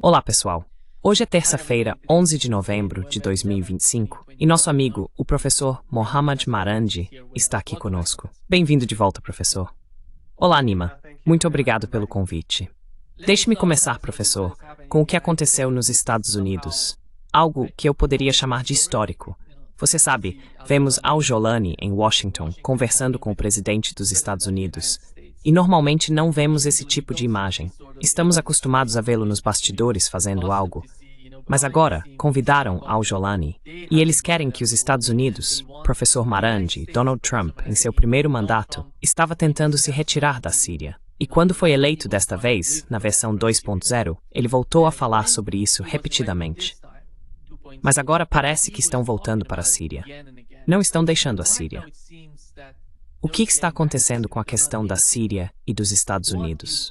Olá, pessoal. Hoje é terça-feira, 11 de novembro de 2025, e nosso amigo, o professor Mohammad Marandi, está aqui conosco. Bem-vindo de volta, professor. Olá, Nima. Muito obrigado pelo convite. Deixe-me começar, professor, com o que aconteceu nos Estados Unidos. Algo que eu poderia chamar de histórico. Você sabe, vemos Al Jolani em Washington conversando com o presidente dos Estados Unidos. E normalmente não vemos esse tipo de imagem. Estamos acostumados a vê-lo nos bastidores fazendo algo. Mas agora, convidaram Al Jolani. E eles querem que os Estados Unidos, professor Marandi, Donald Trump, em seu primeiro mandato, estava tentando se retirar da Síria. E quando foi eleito desta vez, na versão 2.0, ele voltou a falar sobre isso repetidamente. Mas agora parece que estão voltando para a Síria. Não estão deixando a Síria. O que está acontecendo com a questão da Síria e dos Estados Unidos?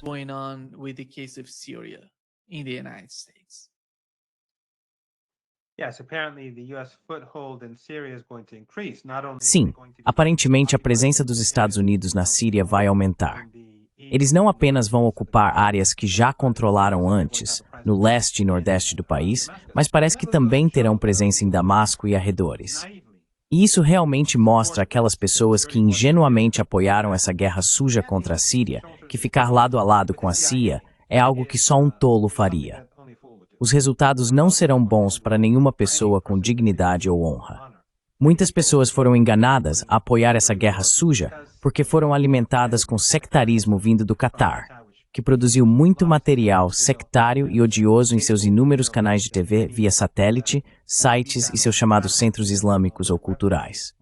Sim, aparentemente a presença dos Estados Unidos na Síria vai aumentar. Eles não apenas vão ocupar áreas que já controlaram antes, no leste e nordeste do país, mas parece que também terão presença em Damasco e arredores. E isso realmente mostra aquelas pessoas que ingenuamente apoiaram essa guerra suja contra a Síria, que ficar lado a lado com a CIA é algo que só um tolo faria. Os resultados não serão bons para nenhuma pessoa com dignidade ou honra. Muitas pessoas foram enganadas a apoiar essa guerra suja porque foram alimentadas com sectarismo vindo do Catar, que produziu muito material sectário e odioso em seus inúmeros canais de TV via satélite, sites e seus chamados centros islâmicos ou culturais.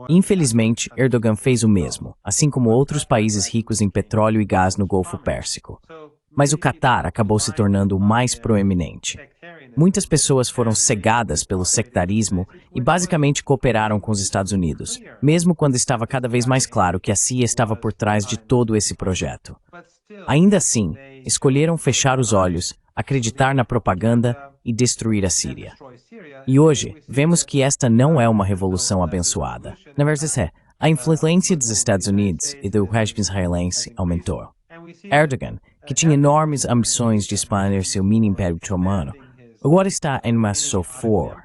Infelizmente, Erdogan fez o mesmo, assim como outros países ricos em petróleo e gás no Golfo Pérsico. Mas o Catar acabou se tornando o mais proeminente. Muitas pessoas foram cegadas pelo sectarismo e basicamente cooperaram com os Estados Unidos, mesmo quando estava cada vez mais claro que a CIA estava por trás de todo esse projeto. Ainda assim, escolheram fechar os olhos, acreditar na propaganda e destruir a Síria. E hoje, vemos que esta não é uma revolução abençoada. Na verdade, a influência dos Estados Unidos e do regime israelense aumentou. Erdogan, que tinha enormes ambições de expandir seu mini-império otomano, agora está em uma sofrer.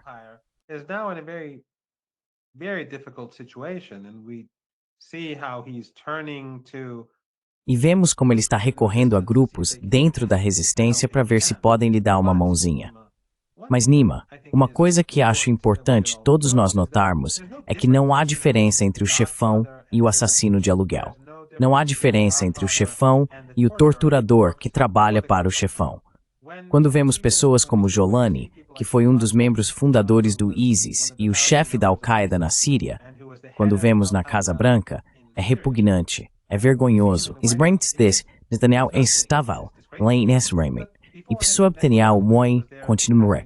E vemos como ele está recorrendo a grupos dentro da resistência para ver se podem lhe dar uma mãozinha. Mas, Nima, uma coisa que acho importante todos nós notarmos é que não há diferença entre o chefão e o assassino de aluguel. Não há diferença entre o chefão e o torturador que trabalha para o chefão. Quando vemos pessoas como Jolani, que foi um dos membros fundadores do ISIS e o chefe da Al-Qaeda na Síria, quando vemos na Casa Branca, é repugnante, é vergonhoso. Esbrentes desse, Netanyahu estava lá em Israel, e pessoa Netanyahu muito continua.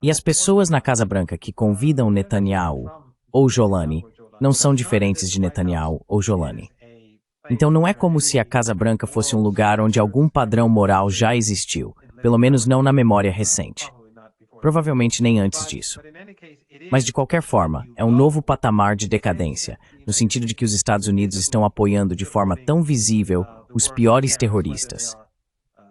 E as pessoas na Casa Branca que convidam Netanyahu ou Jolani não são diferentes de Netanyahu ou Jolani. Então não é como se a Casa Branca fosse um lugar onde algum padrão moral já existiu, pelo menos não na memória recente. Provavelmente nem antes disso. Mas de qualquer forma, é um novo patamar de decadência, no sentido de que os Estados Unidos estão apoiando de forma tão visível os piores terroristas.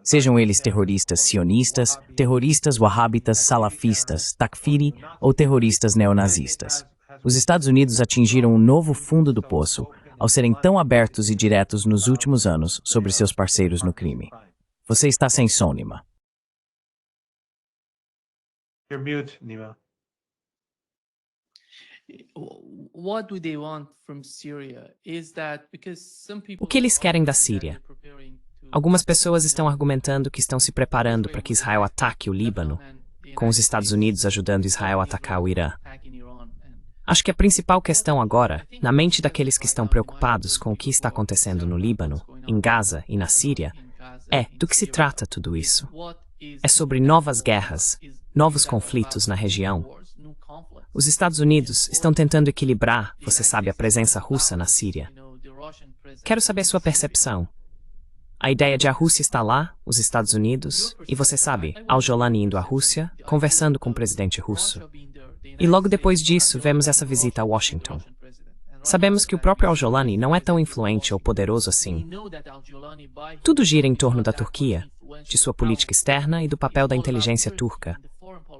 Sejam eles terroristas sionistas, terroristas wahhabitas, salafistas, takfiri ou terroristas neonazistas. Os Estados Unidos atingiram um novo fundo do poço ao serem tão abertos e diretos nos últimos anos sobre seus parceiros no crime. Você está sem som, Nima. You're mute, Nima. What do they want from Syria? Is that because some people O que eles querem da Síria? Algumas pessoas estão argumentando que estão se preparando para que Israel ataque o Líbano, com os Estados Unidos ajudando Israel a atacar o Irã. Acho que a principal questão agora, na mente daqueles que estão preocupados com o que está acontecendo no Líbano, em Gaza e na Síria, é do que se trata tudo isso. É sobre novas guerras, novos conflitos na região. Os Estados Unidos estão tentando equilibrar, você sabe, a presença russa na Síria. Quero saber sua percepção. A ideia de a Rússia estar lá, os Estados Unidos, e você sabe, Al-Jolani indo à Rússia, conversando com o presidente russo. E logo depois disso, vemos essa visita a Washington. Sabemos que o próprio Al-Jolani não é tão influente ou poderoso assim. Tudo gira em torno da Turquia, de sua política externa e do papel da inteligência turca.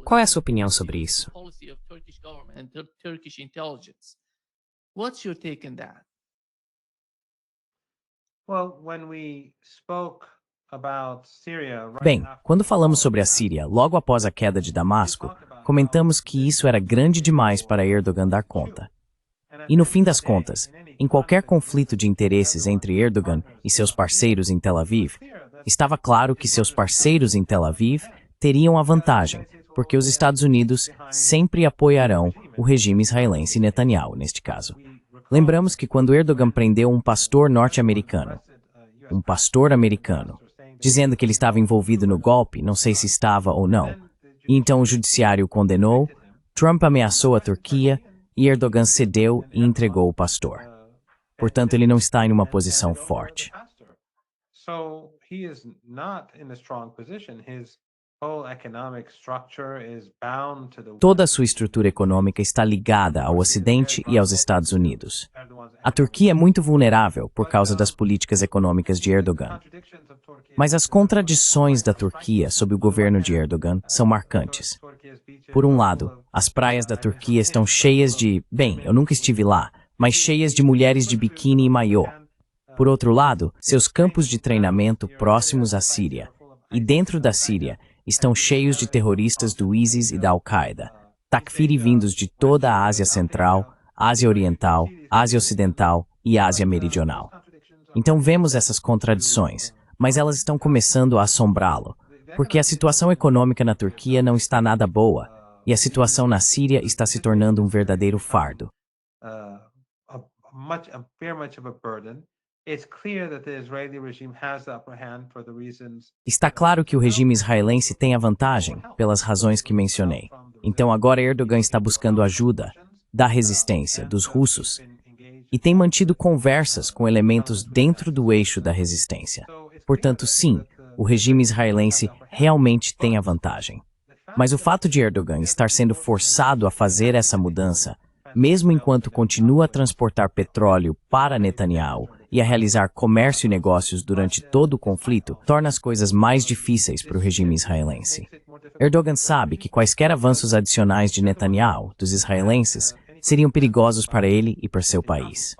Qual é a sua opinião sobre isso? What's your take on that? Bem, quando falamos sobre a Síria, logo após a queda de Damasco, comentamos que isso era grande demais para Erdogan dar conta. E no fim das contas, em qualquer conflito de interesses entre Erdogan e seus parceiros em Tel Aviv, estava claro que seus parceiros em Tel Aviv teriam a vantagem, porque os Estados Unidos sempre apoiarão o regime israelense Netanyahu, neste caso. Lembramos que quando Erdogan prendeu um pastor norte-americano, dizendo que ele estava envolvido no golpe, não sei se estava ou não, e então o judiciário o condenou, Trump ameaçou a Turquia e Erdogan cedeu e entregou o pastor. Portanto, ele não está em uma posição forte. Toda a sua estrutura econômica está ligada ao Ocidente e aos Estados Unidos. A Turquia é muito vulnerável por causa das políticas econômicas de Erdogan. Mas as contradições da Turquia sob o governo de Erdogan são marcantes. Por um lado, as praias da Turquia estão cheias de, bem, eu nunca estive lá, mas cheias de mulheres de biquíni e maiô. Por outro lado, seus campos de treinamento próximos à Síria. E dentro da Síria, estão cheios de terroristas do ISIS e da Al-Qaeda, Takfiri vindos de toda a Ásia Central, Ásia Oriental, Ásia Ocidental e Ásia Meridional. Então vemos essas contradições, mas elas estão começando a assombrá-lo, porque a situação econômica na Turquia não está nada boa, e a situação na Síria está se tornando um verdadeiro fardo. Está claro que o regime israelense tem a vantagem, pelas razões que mencionei. Então agora Erdogan está buscando ajuda da resistência, dos russos, e tem mantido conversas com elementos dentro do eixo da resistência. Portanto, sim, o regime israelense realmente tem a vantagem. Mas o fato de Erdogan estar sendo forçado a fazer essa mudança, mesmo enquanto continua a transportar petróleo para Netanyahu e a realizar comércio e negócios durante todo o conflito, torna as coisas mais difíceis para o regime israelense. Erdogan sabe que quaisquer avanços adicionais de Netanyahu, dos israelenses, seriam perigosos para ele e para seu país.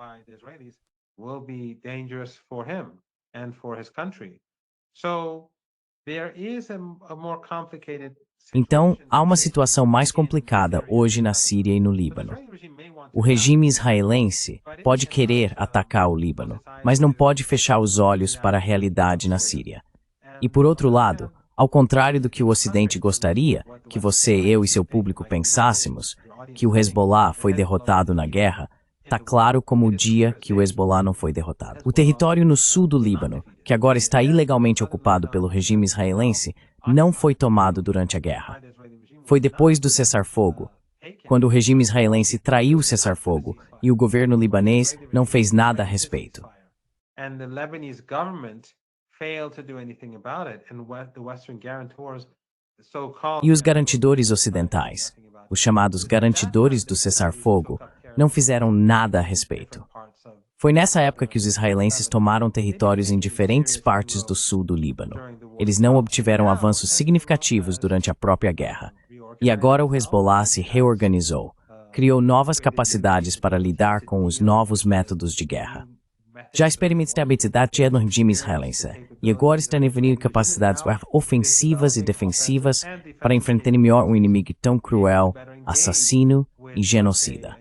Então, há uma situação mais complicada hoje na Síria e no Líbano. O regime israelense pode querer atacar o Líbano, mas não pode fechar os olhos para a realidade na Síria. E por outro lado, ao contrário do que o Ocidente gostaria, que você, eu e seu público pensássemos, que o Hezbollah foi derrotado na guerra, está claro como o dia que o Hezbollah não foi derrotado. O território no sul do Líbano, que agora está ilegalmente ocupado pelo regime israelense, não foi tomado durante a guerra. Foi depois do cessar-fogo, quando o regime israelense traiu o cessar-fogo e o governo libanês não fez nada a respeito. E os garantidores ocidentais, os chamados garantidores do cessar-fogo, não fizeram nada a respeito. Foi nessa época que os israelenses tomaram territórios em diferentes partes do sul do Líbano. Eles não obtiveram avanços significativos durante a própria guerra. E agora o Hezbollah se reorganizou, criou novas capacidades para lidar com os novos métodos de guerra. Já experimentou a habilidade no regime israelense, e agora está definindo capacidades ofensivas e defensivas para enfrentar melhor um inimigo tão cruel, assassino e genocida.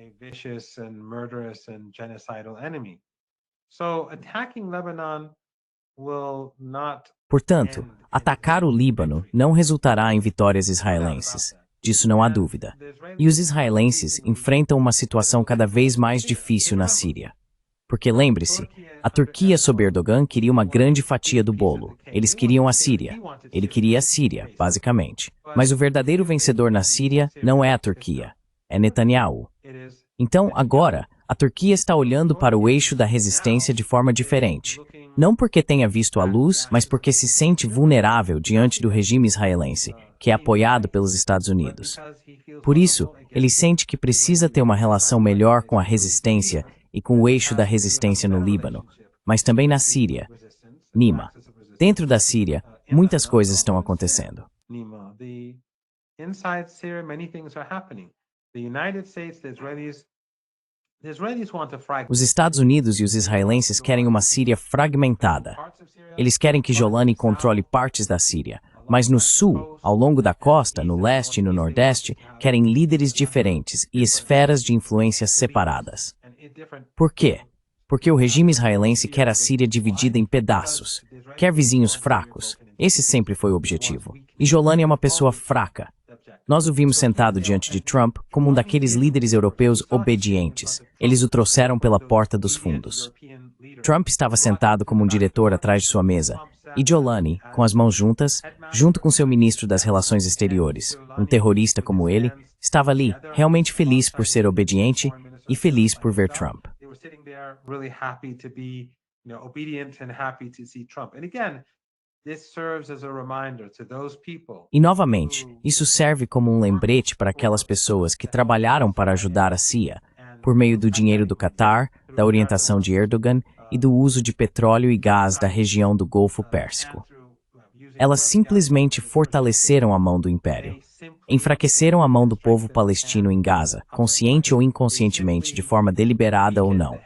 Portanto, atacar o Líbano não resultará em vitórias israelenses, disso não há dúvida. E os israelenses enfrentam uma situação cada vez mais difícil na Síria. Porque lembre-se, a Turquia sob Erdogan queria uma grande fatia do bolo. Eles queriam a Síria. Ele queria a Síria, basicamente. Mas o verdadeiro vencedor na Síria não é a Turquia, é Netanyahu. Então, agora, a Turquia está olhando para o eixo da resistência de forma diferente. Não porque tenha visto a luz, mas porque se sente vulnerável diante do regime israelense, que é apoiado pelos Estados Unidos. Por isso, ele sente que precisa ter uma relação melhor com a resistência e com o eixo da resistência no Líbano, mas também na Síria. Nima, dentro da Síria, muitas coisas estão acontecendo. Inside Syria, many things are happening. The United States, the Israelis want to fragment. Os Estados Unidos e os israelenses querem uma Síria fragmentada. Eles querem que Jolani controle partes da Síria, mas no sul, ao longo da costa, no leste e no nordeste, querem líderes diferentes e esferas de influência separadas. Por quê? Porque o regime israelense quer a Síria dividida em pedaços, quer vizinhos fracos. Esse sempre foi o objetivo. E Jolani é uma pessoa fraca. Nós o vimos sentado diante de Trump como um daqueles líderes europeus obedientes. Eles o trouxeram pela porta dos fundos. Trump estava sentado como um diretor atrás de sua mesa, e Jolani, com as mãos juntas, junto com seu ministro das Relações Exteriores, um terrorista como ele, estava ali, realmente feliz por ser obediente e feliz por ver Trump. E novamente, isso serve como um lembrete para aquelas pessoas que trabalharam para ajudar a CIA, por meio do dinheiro do Qatar, da orientação de Erdogan e do uso de petróleo e gás da região do Golfo Pérsico. Elas simplesmente fortaleceram a mão do Império. Enfraqueceram a mão do povo palestino em Gaza, consciente ou inconscientemente, de forma deliberada ou não.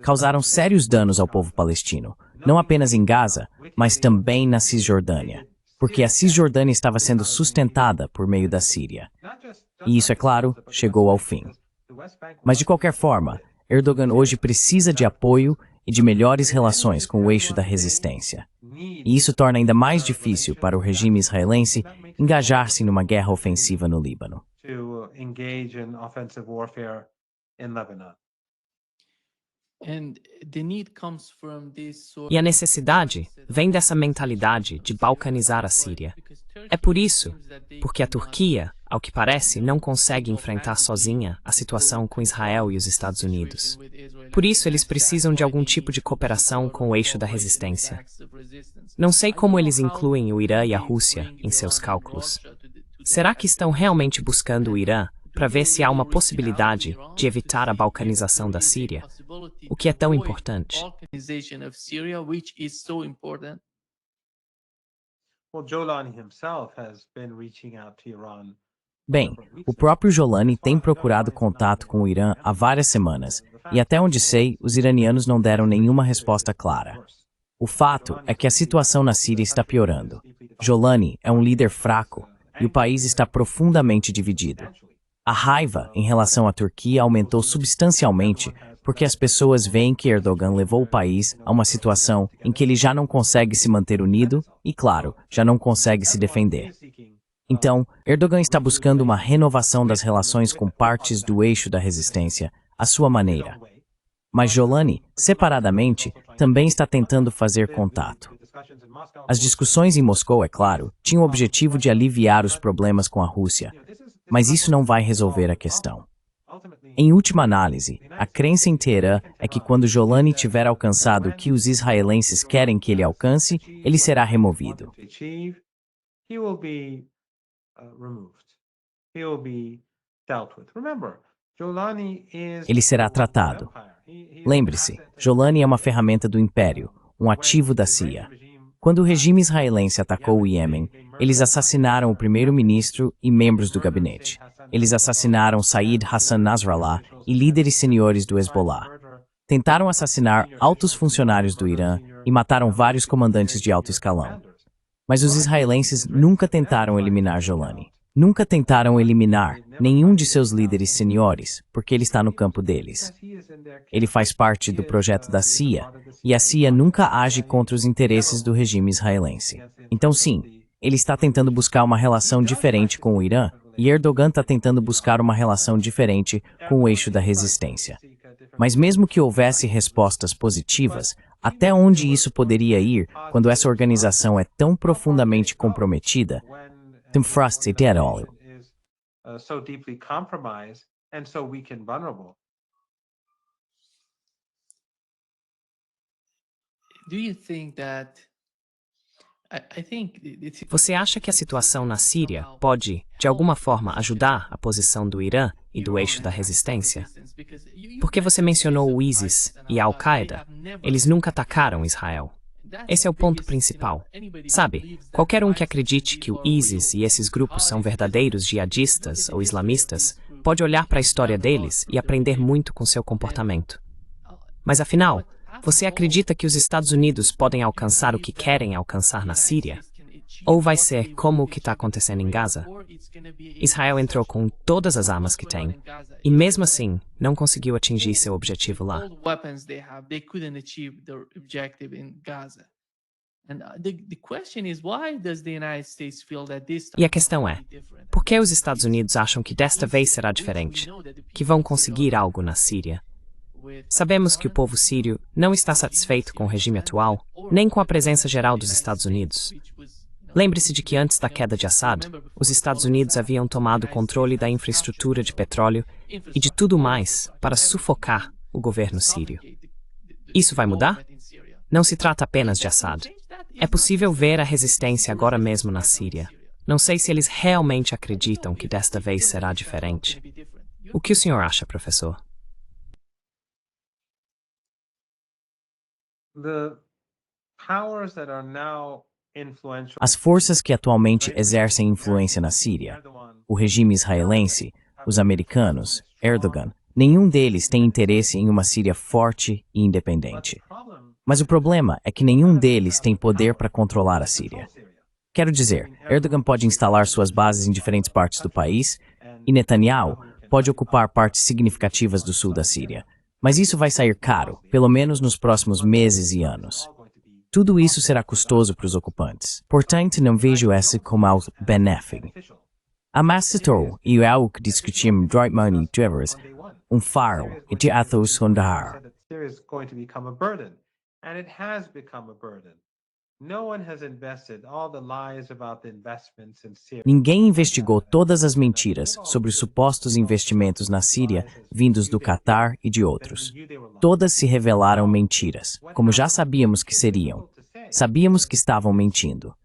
Causaram sérios danos ao povo palestino, não apenas em Gaza, mas também na Cisjordânia, porque a Cisjordânia estava sendo sustentada por meio da Síria. E isso, é claro, chegou ao fim. Mas de qualquer forma, Erdogan hoje precisa de apoio e de melhores relações com o eixo da resistência. E isso torna ainda mais difícil para o regime israelense engajar-se numa guerra ofensiva no Líbano. E a necessidade vem dessa mentalidade de balcanizar a Síria. É por isso, porque a Turquia, ao que parece, não consegue enfrentar sozinha a situação com Israel e os Estados Unidos. Por isso, eles precisam de algum tipo de cooperação com o eixo da resistência. Não sei como eles incluem o Irã e a Rússia em seus cálculos. Será que estão realmente buscando o Irã para ver se há uma possibilidade de evitar a balcanização da Síria, o que é tão importante? Bem, o próprio Jolani tem procurado contato com o Irã há várias semanas, e até onde sei, os iranianos não deram nenhuma resposta clara. O fato é que a situação na Síria está piorando. Jolani é um líder fraco, e o país está profundamente dividido. A raiva em relação à Turquia aumentou substancialmente porque as pessoas veem que Erdogan levou o país a uma situação em que ele já não consegue se manter unido e, claro, já não consegue se defender. Então, Erdogan está buscando uma renovação das relações com partes do eixo da resistência, à sua maneira. Mas Jolani, separadamente, também está tentando fazer contato. As discussões em Moscou, é claro, tinham o objetivo de aliviar os problemas com a Rússia, mas isso não vai resolver a questão. Em última análise, a crença em Teherã é que quando Jolani tiver alcançado o que os israelenses querem que ele alcance, ele será removido. Ele será tratado. Lembre-se, Jolani é uma ferramenta do Império, um ativo da CIA. Quando o regime israelense atacou o Iêmen, eles assassinaram o primeiro-ministro e membros do gabinete. Eles assassinaram Said Hassan Nasrallah e líderes seniores do Hezbollah. Tentaram assassinar altos funcionários do Irã e mataram vários comandantes de alto escalão. Mas os israelenses nunca tentaram eliminar Jolani. Nunca tentaram eliminar nenhum de seus líderes seniores, porque ele está no campo deles. Ele faz parte do projeto da CIA, e a CIA nunca age contra os interesses do regime israelense. Então sim, ele está tentando buscar uma relação diferente com o Irã, e Erdogan está tentando buscar uma relação diferente com o eixo da resistência. Mas mesmo que houvesse respostas positivas, até onde isso poderia ir quando essa organização é tão profundamente comprometida? Tim Frost et al. do you think that Você acha que a situação na Síria pode, de alguma forma, ajudar a posição do Irã e do eixo da resistência? Porque você mencionou o ISIS e a Al-Qaeda. Eles nunca atacaram Israel. Esse é o ponto principal. Sabe, qualquer um que acredite que o ISIS e esses grupos são verdadeiros jihadistas ou islamistas pode olhar para a história deles e aprender muito com seu comportamento. Mas afinal, você acredita que os Estados Unidos podem alcançar o que querem alcançar na Síria? Ou vai ser como o que está acontecendo em Gaza? Israel entrou com todas as armas que tem, e mesmo assim, não conseguiu atingir seu objetivo lá. E a questão é, por que os Estados Unidos acham que desta vez será diferente? Que vão conseguir algo na Síria? Sabemos que o povo sírio não está satisfeito com o regime atual, nem com a presença geral dos Estados Unidos. Lembre-se de que antes da queda de Assad, os Estados Unidos haviam tomado controle da infraestrutura de petróleo e de tudo mais para sufocar o governo sírio. Isso vai mudar? Não se trata apenas de Assad. É possível ver a resistência agora mesmo na Síria. Não sei se eles realmente acreditam que desta vez será diferente. O que o senhor acha, professor? As forças que atualmente exercem influência na Síria, o regime israelense, os americanos, Erdogan, nenhum deles tem interesse em uma Síria forte e independente. Mas o problema é que nenhum deles tem poder para controlar a Síria. Quero dizer, Erdogan pode instalar suas bases em diferentes partes do país e Netanyahu pode ocupar partes significativas do sul da Síria. Mas isso vai sair caro, pelo menos nos próximos meses e anos. Tudo isso será custoso para os ocupantes. Portanto, não vejo essa como algo benéfico. A Massator e algo que discutimos durante faro e de atos sondar. Ninguém investigou todas as mentiras sobre os supostos investimentos na Síria vindos do Catar e de outros. Todas se revelaram mentiras, como já sabíamos que seriam. Sabíamos que estavam mentindo.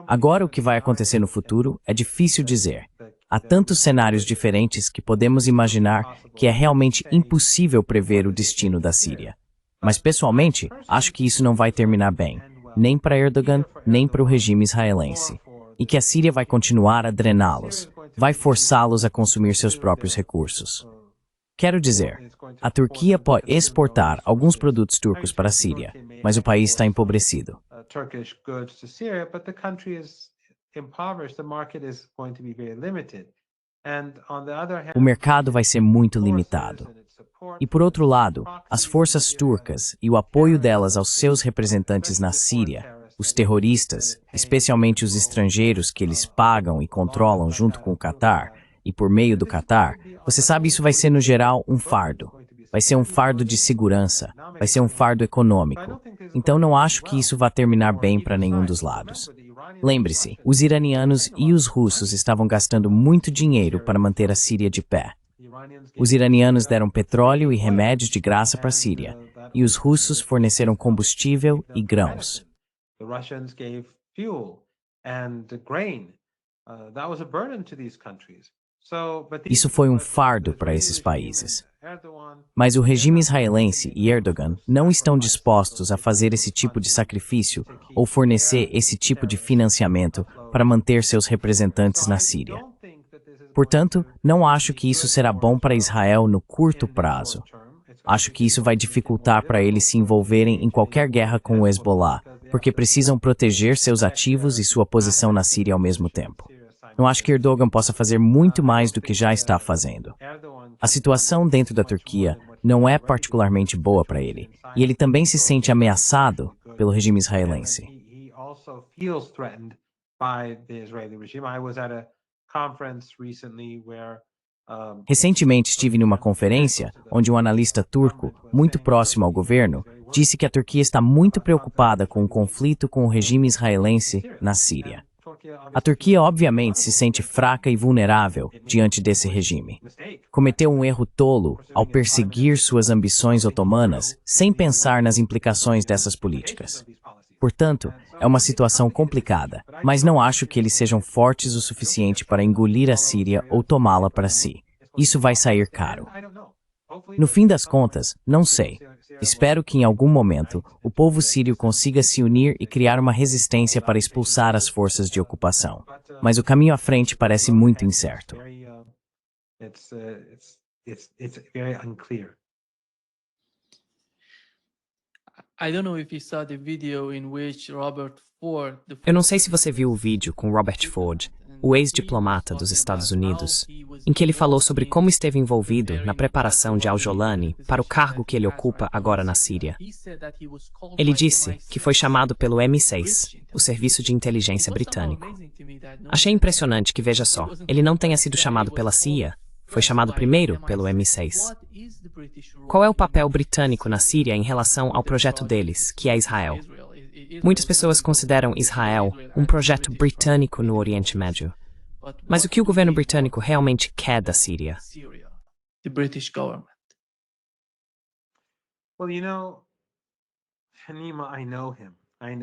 Agora o que vai acontecer no futuro é difícil dizer. Há tantos cenários diferentes que podemos imaginar que é realmente impossível prever o destino da Síria. Mas pessoalmente, acho que isso não vai terminar bem. Nem para Erdogan, nem para o regime israelense. E que a Síria vai continuar a drená-los, vai forçá-los a consumir seus próprios recursos. Quero dizer, a Turquia pode exportar alguns produtos turcos para a Síria, mas o país está empobrecido. O mercado vai ser muito limitado. E por outro lado, as forças turcas e o apoio delas aos seus representantes na Síria, os terroristas, especialmente os estrangeiros que eles pagam e controlam junto com o Catar, e por meio do Catar, você sabe, isso vai ser no geral um fardo. Vai ser um fardo de segurança, vai ser um fardo econômico. Então não acho que isso vá terminar bem para nenhum dos lados. Lembre-se, os iranianos e os russos estavam gastando muito dinheiro para manter a Síria de pé. Os iranianos deram petróleo e remédios de graça para a Síria, e os russos forneceram combustível e grãos. Isso foi um fardo para esses países. Mas o regime israelense e Erdogan não estão dispostos a fazer esse tipo de sacrifício ou fornecer esse tipo de financiamento para manter seus representantes na Síria. Portanto, não acho que isso será bom para Israel no curto prazo. Acho que isso vai dificultar para eles se envolverem em qualquer guerra com o Hezbollah, porque precisam proteger seus ativos e sua posição na Síria ao mesmo tempo. Não acho que Erdogan possa fazer muito mais do que já está fazendo. A situação dentro da Turquia não é particularmente boa para ele, e ele também se sente ameaçado pelo regime israelense. Recentemente estive numa conferência onde um analista turco, muito próximo ao governo, disse que a Turquia está muito preocupada com o conflito com o regime israelense na Síria. A Turquia obviamente se sente fraca e vulnerável diante desse regime. Cometeu um erro tolo ao perseguir suas ambições otomanas sem pensar nas implicações dessas políticas. Portanto, é uma situação complicada, mas não acho que eles sejam fortes o suficiente para engolir a Síria ou tomá-la para si. Isso vai sair caro. No fim das contas, não sei. Espero que em algum momento o povo sírio consiga se unir e criar uma resistência para expulsar as forças de ocupação. Mas o caminho à frente parece muito incerto. Eu não sei se você viu o vídeo com Robert Ford, o ex-diplomata dos Estados Unidos, em que ele falou sobre como esteve envolvido na preparação de al-Jolani para o cargo que ele ocupa agora na Síria. Ele disse que foi chamado pelo MI6, o Serviço de Inteligência Britânico. Achei impressionante que, veja só, ele não tenha sido chamado pela CIA, foi chamado primeiro pelo MI6. Qual é o papel britânico na Síria em relação ao projeto deles, que é Israel? Muitas pessoas consideram Israel um projeto britânico no Oriente Médio. Mas o que o governo britânico realmente quer da Síria?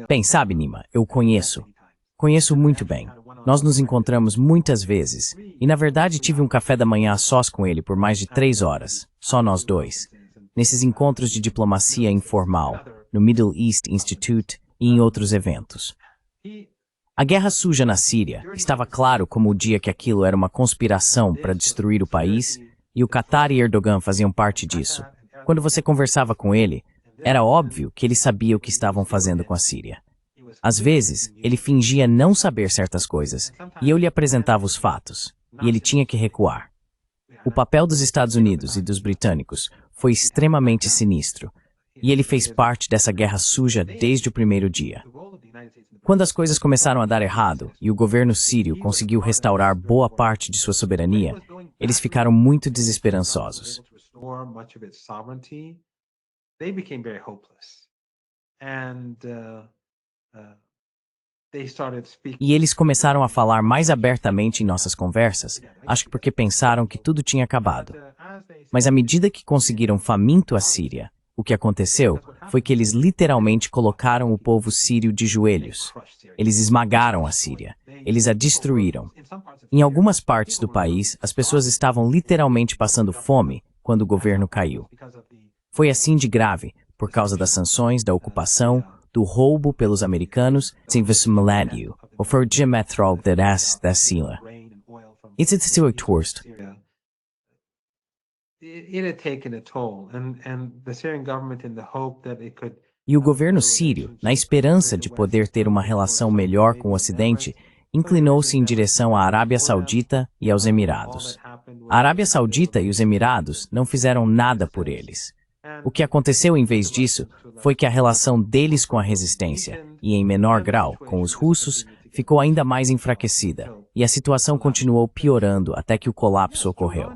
Bem, sabe, Nima, eu o conheço. Conheço muito bem. Nós nos encontramos muitas vezes. E, na verdade, tive um café da manhã a sós com ele por mais de 3 horas. Só nós dois. Nesses encontros de diplomacia informal, no Middle East Institute e em outros eventos. A guerra suja na Síria estava claro como o dia que aquilo era uma conspiração para destruir o país, e o Qatar e Erdogan faziam parte disso. Quando você conversava com ele, era óbvio que ele sabia o que estavam fazendo com a Síria. Às vezes, ele fingia não saber certas coisas, e eu lhe apresentava os fatos, e ele tinha que recuar. O papel dos Estados Unidos e dos britânicos foi extremamente sinistro, e ele fez parte dessa guerra suja desde o primeiro dia. Quando as coisas começaram a dar errado e o governo sírio conseguiu restaurar boa parte de sua soberania, eles ficaram muito desesperançosos. E eles começaram a falar mais abertamente em nossas conversas, acho que porque pensaram que tudo tinha acabado. Mas à medida que conseguiram faminto a Síria, o que aconteceu foi que eles literalmente colocaram o povo sírio de joelhos. Eles esmagaram a Síria. Eles a destruíram. Em algumas partes do país, as pessoas estavam literalmente passando fome quando o governo caiu. Foi assim de grave, por causa das sanções, da ocupação, do roubo pelos americanos, sem vestimento, ou for gemetrol da Síria. It's a tourist. E o governo sírio, na esperança de poder ter uma relação melhor com o Ocidente, inclinou-se em direção à Arábia Saudita e aos Emirados. A Arábia Saudita e os Emirados não fizeram nada por eles. O que aconteceu em vez disso foi que a relação deles com a resistência, e em menor grau com os russos, ficou ainda mais enfraquecida, e a situação continuou piorando até que o colapso ocorreu.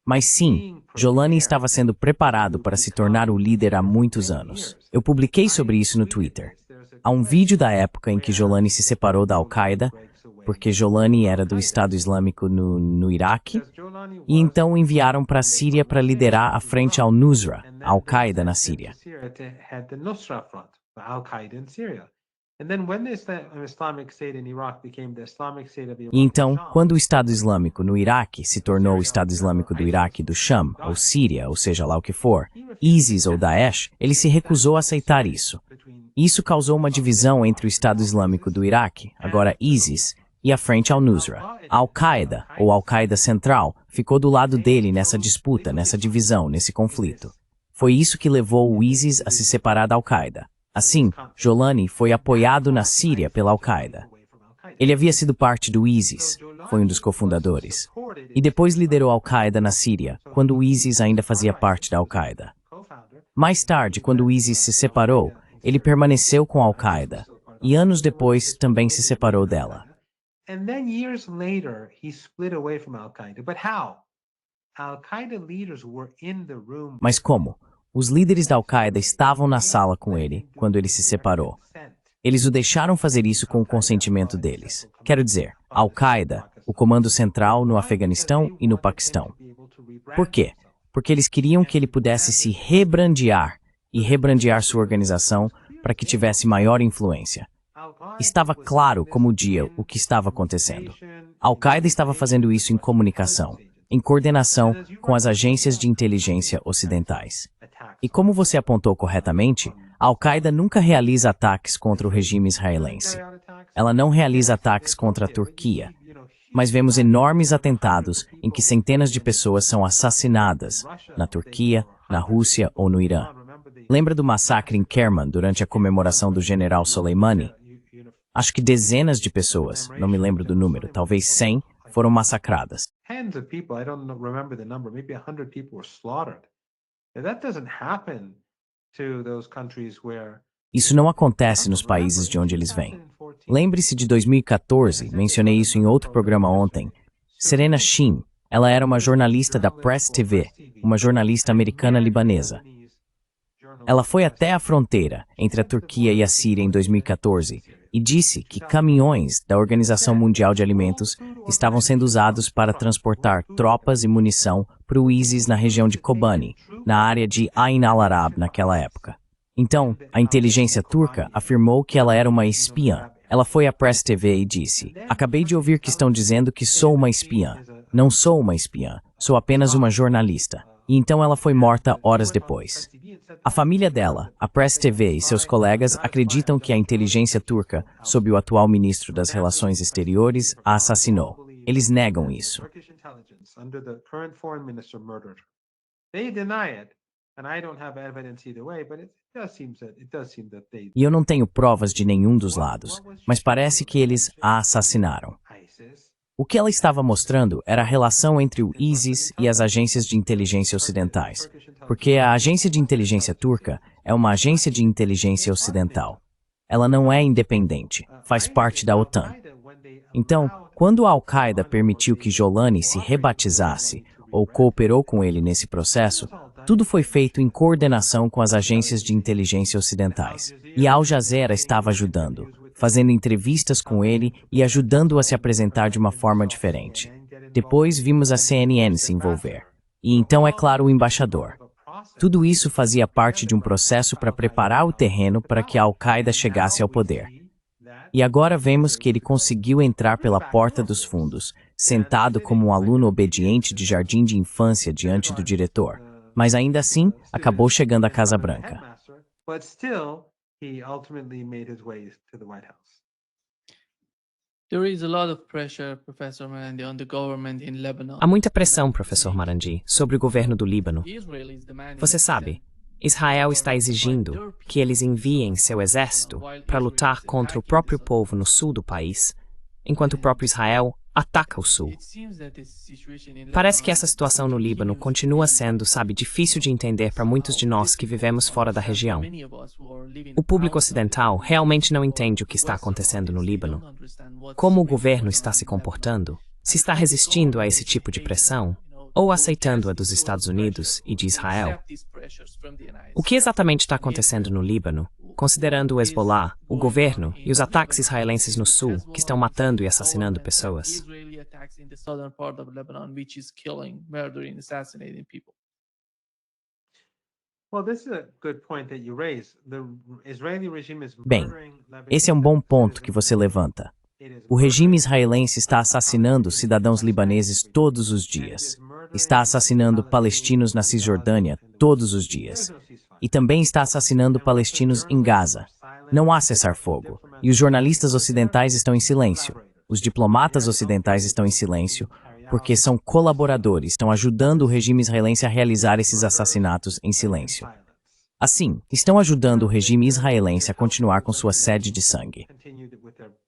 Mas sim, Jolani estava sendo preparado para se tornar o líder há muitos anos. Eu publiquei sobre isso no Twitter. Há um vídeo da época em que Jolani se separou da Al-Qaeda, porque Jolani era do Estado Islâmico no Iraque, e então o enviaram para a Síria para liderar a frente al-Nusra, a Al-Qaeda na Síria. E então, quando o Estado Islâmico no Iraque se tornou o Estado Islâmico do Iraque e do Sham, ou Síria, ou seja lá o que for, ISIS ou Daesh, ele se recusou a aceitar isso. Isso causou uma divisão entre o Estado Islâmico do Iraque, agora ISIS, e a frente al-Nusra. A Al-Qaeda, ou Al-Qaeda Central, ficou do lado dele nessa disputa, nessa divisão, nesse conflito. Foi isso que levou o ISIS a se separar da Al-Qaeda. Assim, Jolani foi apoiado na Síria pela Al-Qaeda. Ele havia sido parte do ISIS, foi um dos cofundadores, e depois liderou a Al-Qaeda na Síria, quando o ISIS ainda fazia parte da Al-Qaeda. Mais tarde, quando o ISIS se separou, ele permaneceu com a Al-Qaeda, e anos depois também se separou dela. Mas como? Os líderes da Al-Qaeda estavam na sala com ele quando ele se separou. Eles o deixaram fazer isso com o consentimento deles. Quero dizer, a Al-Qaeda, o comando central no Afeganistão e no Paquistão. Por quê? Porque eles queriam que ele pudesse se rebrandear e rebrandear sua organização para que tivesse maior influência. Estava claro como o dia o que estava acontecendo. A Al-Qaeda estava fazendo isso em comunicação, em coordenação com as agências de inteligência ocidentais. E como você apontou corretamente, a Al-Qaeda nunca realiza ataques contra o regime israelense. Ela não realiza ataques contra a Turquia, mas vemos enormes atentados em que centenas de pessoas são assassinadas na Turquia, na Rússia ou no Irã. Lembra do massacre em Kerman durante a comemoração do general Soleimani? Acho que dezenas de pessoas, não me lembro do número, talvez 100, foram massacradas. Tens of people, I don't remember the number, maybe 100 people were slaughtered. That doesn't happen to those countries where Isso não acontece nos países de onde eles vêm. Lembre-se de 2014, mencionei isso em outro programa ontem. Serena Shin, ela era uma jornalista da Press TV, uma jornalista americana libanesa. Ela foi até a fronteira entre a Turquia e a Síria em 2014 e disse que caminhões da Organização Mundial de Alimentos estavam sendo usados para transportar tropas e munição para o ISIS na região de Kobani, na área de Ain al-Arab naquela época. Então, a inteligência turca afirmou que ela era uma espiã. Ela foi à Press TV e disse: "Acabei de ouvir que estão dizendo que sou uma espiã. Não sou uma espiã, sou apenas uma jornalista." E então ela foi morta horas depois. A família dela, a Press TV e seus colegas acreditam que a inteligência turca, sob o atual ministro das Relações Exteriores, a assassinou. Eles negam isso. E eu não tenho provas de nenhum dos lados, mas parece que eles a assassinaram. O que ela estava mostrando era a relação entre o ISIS e as agências de inteligência ocidentais, porque a agência de inteligência turca é uma agência de inteligência ocidental. Ela não é independente, faz parte da OTAN. Então, quando a Al-Qaeda permitiu que Jolani se rebatizasse ou cooperou com ele nesse processo, tudo foi feito em coordenação com as agências de inteligência ocidentais. E a Al Jazeera estava ajudando, fazendo entrevistas com ele e ajudando-o a se apresentar de uma forma diferente. Depois vimos a CNN se envolver. E então, é claro, o embaixador. Tudo isso fazia parte de um processo para preparar o terreno para que a Al-Qaeda chegasse ao poder. E agora vemos que ele conseguiu entrar pela porta dos fundos, sentado como um aluno obediente de jardim de infância diante do diretor. Mas ainda assim, acabou chegando à Casa Branca. He ultimately made his way to the White House. There is a lot of pressure, Professor Marandi, on the government in Lebanon. Há muita pressão, professor Marandi, sobre o governo do Líbano. Você sabe, Israel está exigindo que eles enviem seu exército para lutar contra o próprio povo no sul do país, enquanto o próprio Israel ataca o sul. Parece que essa situação no Líbano continua sendo, difícil de entender para muitos de nós que vivemos fora da região. O público ocidental realmente não entende o que está acontecendo no Líbano. Como o governo está se comportando? Se está resistindo a esse tipo de pressão? Ou aceitando-a dos Estados Unidos e de Israel? O que exatamente está acontecendo no Líbano, considerando o Hezbollah, o governo e os ataques israelenses no sul, que estão matando e assassinando pessoas? Bem, esse é um bom ponto que você levanta. O regime israelense está assassinando cidadãos libaneses todos os dias. Está assassinando palestinos na Cisjordânia todos os dias. E também está assassinando palestinos em Gaza. Não há cessar-fogo. E os jornalistas ocidentais estão em silêncio. Os diplomatas ocidentais estão em silêncio, porque são colaboradores, estão ajudando o regime israelense a realizar esses assassinatos em silêncio. Assim, estão ajudando o regime israelense a continuar com sua sede de sangue.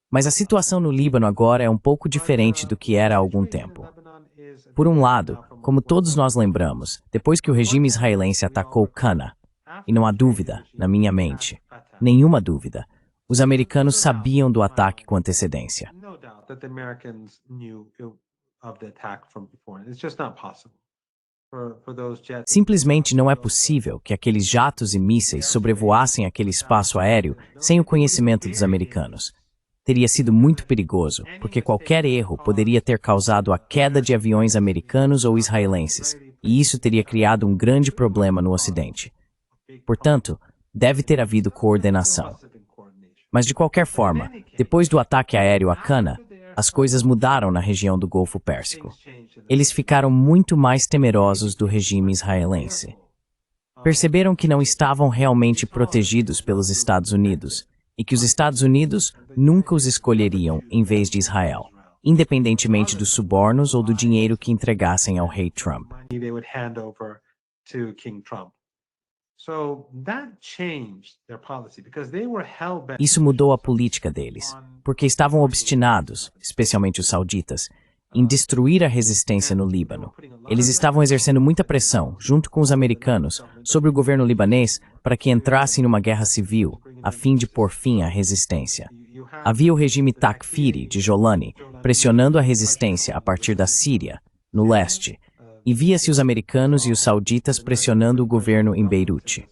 Mas a situação no Líbano agora é um pouco diferente do que era há algum tempo. Por um lado, como todos nós lembramos, depois que o regime israelense atacou Cana, e não há dúvida, na minha mente, nenhuma dúvida, os americanos sabiam do ataque com antecedência. Simplesmente não é possível que aqueles jatos e mísseis sobrevoassem aquele espaço aéreo sem o conhecimento dos americanos. Teria sido muito perigoso, porque qualquer erro poderia ter causado a queda de aviões americanos ou israelenses, e isso teria criado um grande problema no Ocidente. Portanto, deve ter havido coordenação. Mas de qualquer forma, depois do ataque aéreo a Cana, as coisas mudaram na região do Golfo Pérsico. Eles ficaram muito mais temerosos do regime israelense. Perceberam que não estavam realmente protegidos pelos Estados Unidos e que os Estados Unidos nunca os escolheriam em vez de Israel, independentemente dos subornos ou do dinheiro que entregassem ao rei Trump. Isso mudou a política deles, porque estavam obstinados, especialmente os sauditas, em destruir a resistência no Líbano. Eles estavam exercendo muita pressão, junto com os americanos, sobre o governo libanês para que entrassem numa guerra civil, a fim de pôr fim à resistência. Havia o regime Takfiri de Jolani, pressionando a resistência a partir da Síria, no leste, e via-se os americanos e os sauditas pressionando o governo em Beirute.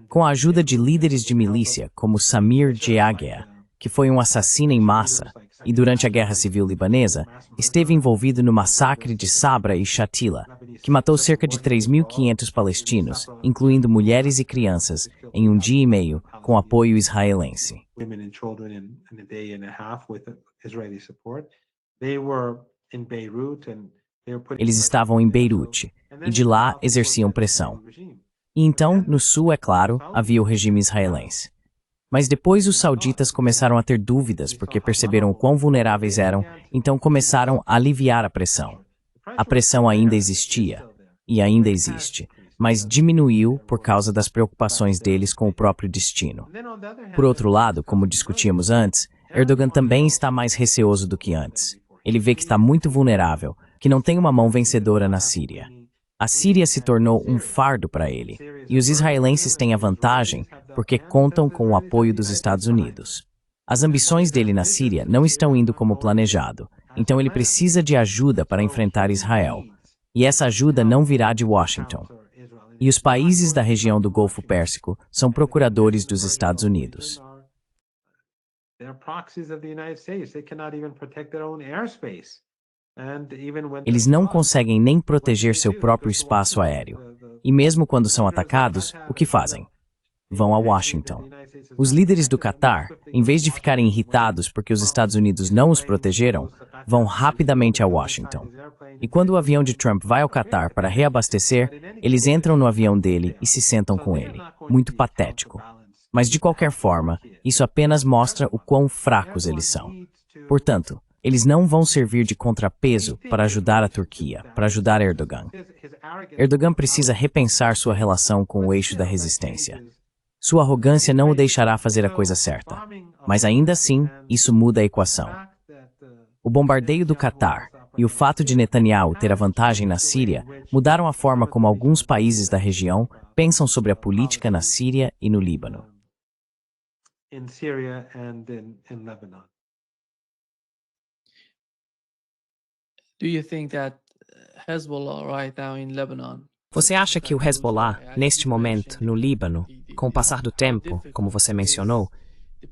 Com a ajuda de líderes de milícia, como Samir Geagea, que foi um assassino em massa, e durante a Guerra Civil Libanesa, esteve envolvido no massacre de Sabra e Shatila, que matou cerca de 3.500 palestinos, incluindo mulheres e crianças, em um dia e meio, com apoio israelense. Eles estavam em Beirute, e de lá exerciam pressão. E então, no sul, é claro, havia o regime israelense. Mas depois os sauditas começaram a ter dúvidas porque perceberam o quão vulneráveis eram, então começaram a aliviar a pressão. A pressão ainda existia, e ainda existe, mas diminuiu por causa das preocupações deles com o próprio destino. Por outro lado, como discutíamos antes, Erdogan também está mais receoso do que antes. Ele vê que está muito vulnerável, que não tem uma mão vencedora na Síria. A Síria se tornou um fardo para ele, e os israelenses têm a vantagem porque contam com o apoio dos Estados Unidos. As ambições dele na Síria não estão indo como planejado, então ele precisa de ajuda para enfrentar Israel. E essa ajuda não virá de Washington. E os países da região do Golfo Pérsico são procuradores dos Estados Unidos. Eles não conseguem nem proteger seu próprio espaço aéreo. E mesmo quando são atacados, o que fazem? Vão a Washington. Os líderes do Catar, em vez de ficarem irritados porque os Estados Unidos não os protegeram, vão rapidamente a Washington. E quando o avião de Trump vai ao Catar para reabastecer, eles entram no avião dele e se sentam com ele. Muito patético. Mas de qualquer forma, isso apenas mostra o quão fracos eles são. Portanto, eles não vão servir de contrapeso para ajudar a Turquia, para ajudar Erdogan. Erdogan precisa repensar sua relação com o eixo da resistência. Sua arrogância não o deixará fazer a coisa certa. Mas ainda assim, isso muda a equação. O bombardeio do Catar e o fato de Netanyahu ter a vantagem na Síria mudaram a forma como alguns países da região pensam sobre a política na Síria e no Líbano. Do you think that Hezbollah right now in Lebanon? Você acha que o Hezbollah, neste momento, no Líbano, com o passar do tempo, como você mencionou,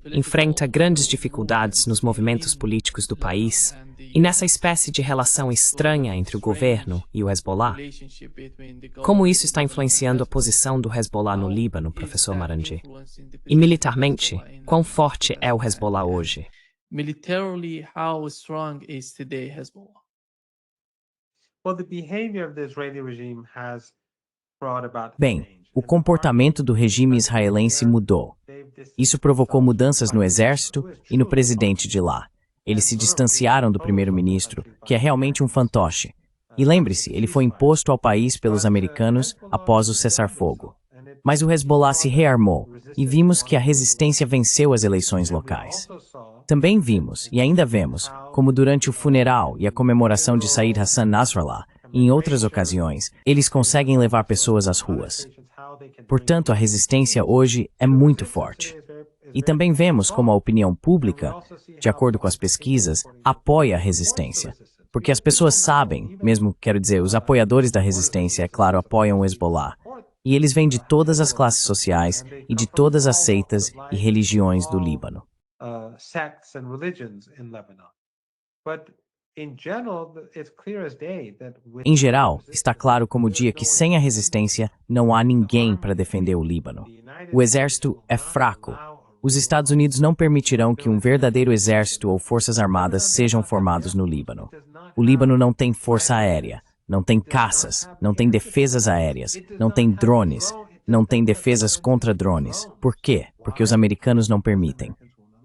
enfrenta grandes dificuldades nos movimentos políticos do país e nessa espécie de relação estranha entre o governo e o Hezbollah? Como isso está influenciando a posição do Hezbollah no Líbano, professor Marandi? E militarmente, quão forte é o Hezbollah hoje? Militarily, how strong is today Hezbollah? Bem, o comportamento do regime israelense mudou. Isso provocou mudanças no exército e no presidente de lá. Eles se distanciaram do primeiro-ministro, que é realmente um fantoche. E lembre-se, ele foi imposto ao país pelos americanos após o cessar-fogo. Mas o Hezbollah se rearmou e vimos que a resistência venceu as eleições locais. Também vimos, e ainda vemos, como durante o funeral e a comemoração de Said Hassan Nasrallah, e em outras ocasiões, eles conseguem levar pessoas às ruas. Portanto, a resistência hoje é muito forte. E também vemos como a opinião pública, de acordo com as pesquisas, apoia a resistência. Porque as pessoas sabem, mesmo, quero dizer, os apoiadores da resistência, é claro, apoiam o Hezbollah. E eles vêm de todas as classes sociais e de todas as seitas e religiões do Líbano. Em geral, está claro como o dia que sem a resistência não há ninguém para defender o Líbano. O exército é fraco. Os Estados Unidos não permitirão que um verdadeiro exército ou forças armadas sejam formados no Líbano. O Líbano não tem força aérea, não tem caças, não tem defesas aéreas, não tem drones, não tem defesas contra drones. Por quê? Porque os americanos não permitem.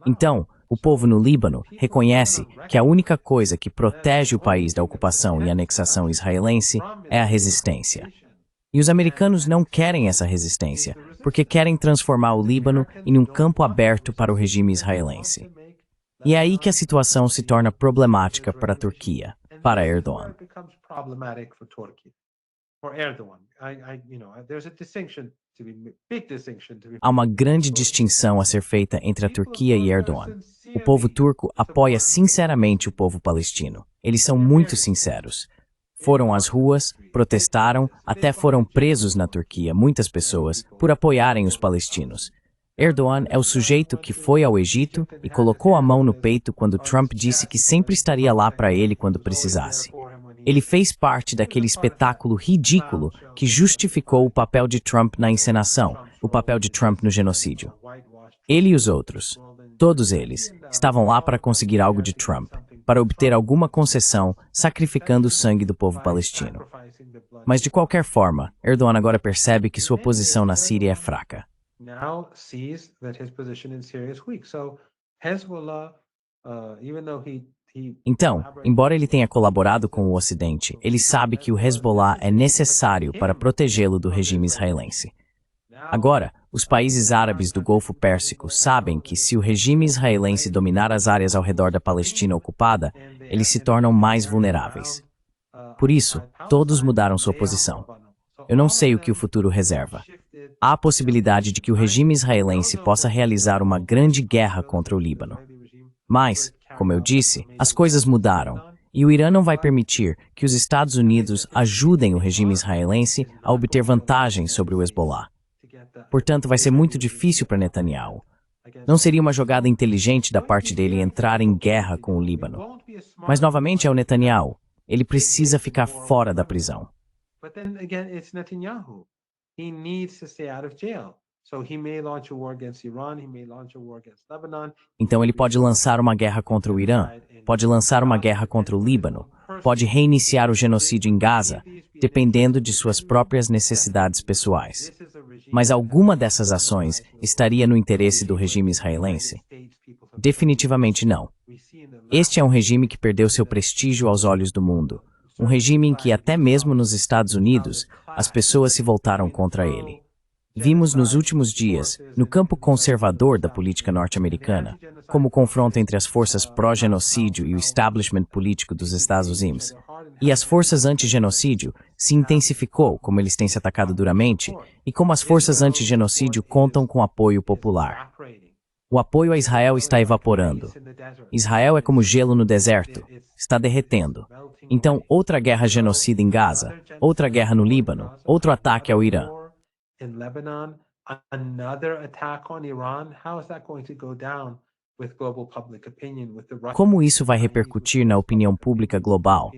Então, o povo no Líbano reconhece que a única coisa que protege o país da ocupação e anexação israelense é a resistência. E os americanos não querem essa resistência, porque querem transformar o Líbano em um campo aberto para o regime israelense. E é aí que a situação se torna problemática para a Turquia, para Erdogan. Há uma grande distinção a ser feita entre a Turquia e Erdogan. O povo turco apoia sinceramente o povo palestino. Eles são muito sinceros. Foram às ruas, protestaram, até foram presos na Turquia, muitas pessoas, por apoiarem os palestinos. Erdogan é o sujeito que foi ao Egito e colocou a mão no peito quando Trump disse que sempre estaria lá para ele quando precisasse. Ele fez parte daquele espetáculo ridículo que justificou o papel de Trump na encenação, o papel de Trump no genocídio. Ele e os outros, todos eles, estavam lá para conseguir algo de Trump, para obter alguma concessão, sacrificando o sangue do povo palestino. Mas de qualquer forma, Erdogan agora percebe que sua posição na Síria é fraca. Então, embora ele tenha colaborado com o Ocidente, ele sabe que o Hezbollah é necessário para protegê-lo do regime israelense. Agora, os países árabes do Golfo Pérsico sabem que se o regime israelense dominar as áreas ao redor da Palestina ocupada, eles se tornam mais vulneráveis. Por isso, todos mudaram sua posição. Eu não sei o que o futuro reserva. Há a possibilidade de que o regime israelense possa realizar uma grande guerra contra o Líbano. Mas, como eu disse, as coisas mudaram, e o Irã não vai permitir que os Estados Unidos ajudem o regime israelense a obter vantagens sobre o Hezbollah. Portanto, vai ser muito difícil para Netanyahu. Não seria uma jogada inteligente da parte dele entrar em guerra com o Líbano. Mas, novamente, é o Netanyahu. Ele precisa ficar fora da prisão. Então ele pode lançar uma guerra contra o Irã, pode lançar uma guerra contra o Líbano, pode reiniciar o genocídio em Gaza, dependendo de suas próprias necessidades pessoais. Mas alguma dessas ações estaria no interesse do regime israelense? Definitivamente não. Este é um regime que perdeu seu prestígio aos olhos do mundo. Um regime em que, até mesmo nos Estados Unidos, as pessoas se voltaram contra ele. Vimos nos últimos dias, no campo conservador da política norte-americana, como o confronto entre as forças pró-genocídio e o establishment político dos Estados Unidos, e as forças anti-genocídio se intensificou, como eles têm se atacado duramente, e como as forças anti-genocídio contam com apoio popular. O apoio a Israel está evaporando. Israel é como gelo no deserto, está derretendo. Então, outra guerra genocida em Gaza, outra guerra no Líbano, outro ataque ao Irã. In Lebanon, another attack on Iran, how is that going to go down with global public opinion, with the Como isso vai repercutir na opinião pública global?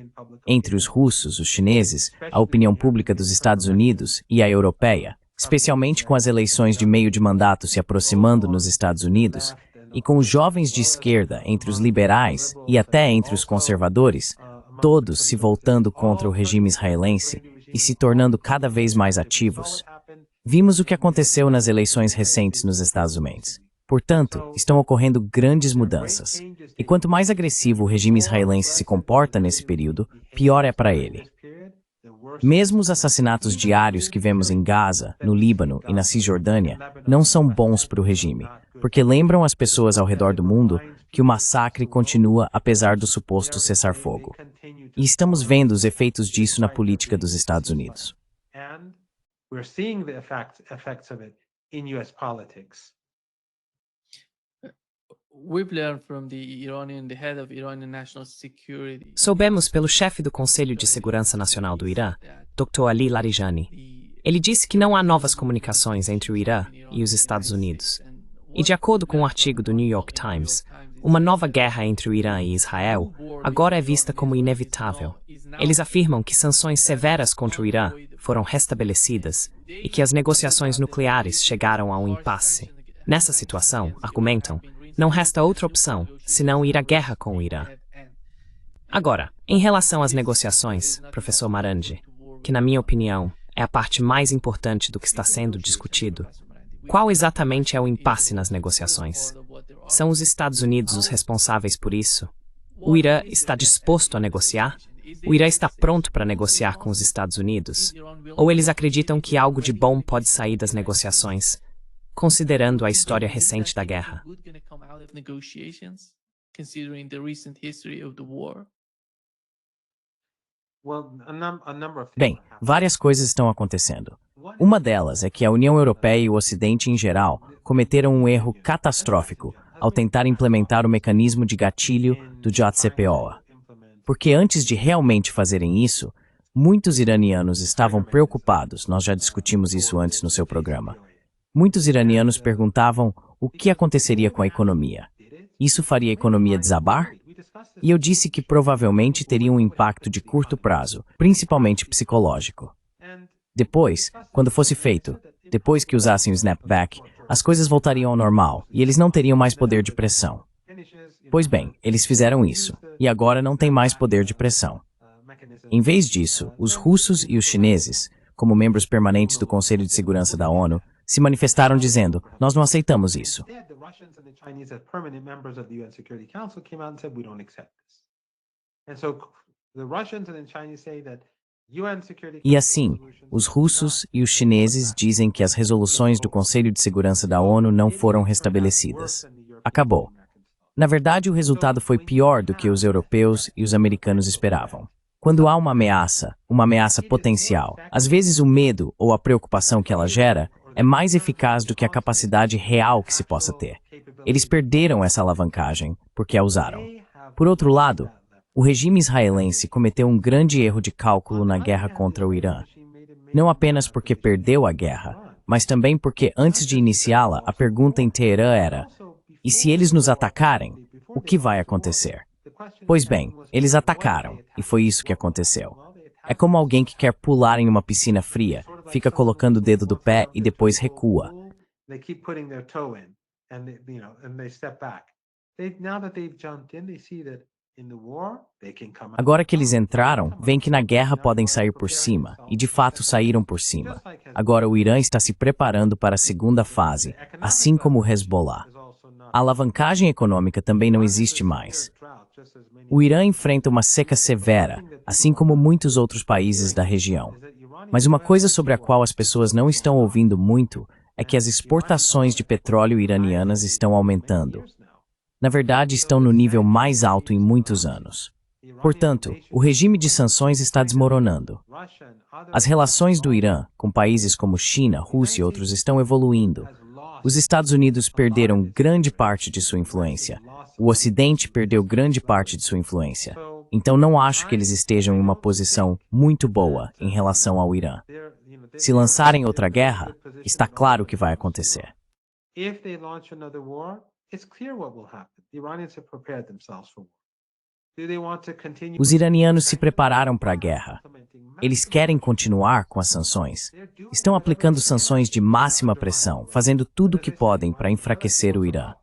Entre os russos, os chineses, a opinião pública dos Estados Unidos e a europeia, especialmente com as eleições de meio de mandato se aproximando nos Estados Unidos, e com os jovens de esquerda entre os liberais e até entre os conservadores, todos se voltando contra o regime israelense e se tornando cada vez mais ativos. Vimos o que aconteceu nas eleições recentes nos Estados Unidos. Portanto, estão ocorrendo grandes mudanças. E quanto mais agressivo o regime israelense se comporta nesse período, pior é para ele. Mesmo os assassinatos diários que vemos em Gaza, no Líbano e na Cisjordânia não são bons para o regime, porque lembram as pessoas ao redor do mundo que o massacre continua apesar do suposto cessar-fogo. E estamos vendo os efeitos disso na política dos Estados Unidos. We're seeing the effects of it in US politics. We've learned from the head of Iranian National Security. Soubemos pelo chefe do Conselho de Segurança Nacional do Irã, Dr. Ali Larijani. Ele disse que não há novas comunicações entre o Irã e os Estados Unidos. E de acordo com um artigo do New York Times, uma nova guerra entre o Irã e Israel agora é vista como inevitável. Eles afirmam que sanções severas contra o Irã foram restabelecidas e que as negociações nucleares chegaram a um impasse. Nessa situação, argumentam, não resta outra opção senão ir à guerra com o Irã. Agora, em relação às negociações, professor Marandi, que na minha opinião é a parte mais importante do que está sendo discutido, qual exatamente é o impasse nas negociações? São os Estados Unidos os responsáveis por isso? O Irã está disposto a negociar? O Irã está pronto para negociar com os Estados Unidos? Ou eles acreditam que algo de bom pode sair das negociações, considerando a história recente da guerra? Bem, várias coisas estão acontecendo. Uma delas é que a União Europeia e o Ocidente em geral cometeram um erro catastrófico ao tentar implementar o mecanismo de gatilho do JCPOA. Porque antes de realmente fazerem isso, muitos iranianos estavam preocupados, nós já discutimos isso antes no seu programa. Muitos iranianos perguntavam o que aconteceria com a economia. Isso faria a economia desabar? E eu disse que provavelmente teria um impacto de curto prazo, principalmente psicológico. Depois, quando fosse feito, depois que usassem o snapback, as coisas voltariam ao normal e eles não teriam mais poder de pressão. Pois bem, eles fizeram isso, e agora não tem mais poder de pressão. Em vez disso, os russos e os chineses, como membros permanentes do Conselho de Segurança da ONU, se manifestaram dizendo, nós não aceitamos isso. E assim, os russos e os chineses dizem que as resoluções do Conselho de Segurança da ONU não foram restabelecidas. Acabou. Na verdade, o resultado foi pior do que os europeus e os americanos esperavam. Quando há uma ameaça potencial, às vezes o medo ou a preocupação que ela gera é mais eficaz do que a capacidade real que se possa ter. Eles perderam essa alavancagem porque a usaram. Por outro lado, o regime israelense cometeu um grande erro de cálculo na guerra contra o Irã. Não apenas porque perdeu a guerra, mas também porque antes de iniciá-la, a pergunta em Teherã era: e se eles nos atacarem, o que vai acontecer? Pois bem, eles atacaram, e foi isso que aconteceu. É como alguém que quer pular em uma piscina fria, fica colocando o dedo do pé e depois recua. Agora que eles entraram, veem que na guerra podem sair por cima, e de fato saíram por cima. Agora o Irã está se preparando para a segunda fase, assim como o Hezbollah. A alavancagem econômica também não existe mais. O Irã enfrenta uma seca severa, assim como muitos outros países da região. Mas uma coisa sobre a qual as pessoas não estão ouvindo muito é que as exportações de petróleo iranianas estão aumentando. Na verdade, estão no nível mais alto em muitos anos. Portanto, o regime de sanções está desmoronando. As relações do Irã com países como China, Rússia e outros estão evoluindo. Os Estados Unidos perderam grande parte de sua influência. O Ocidente perdeu grande parte de sua influência. Então não acho que eles estejam em uma posição muito boa em relação ao Irã. Se lançarem outra guerra, está claro o que vai acontecer. Os iranianos se prepararam para a guerra. Eles querem continuar com as sanções. Estão aplicando sanções de máxima pressão, fazendo tudo o que podem para enfraquecer o Irã.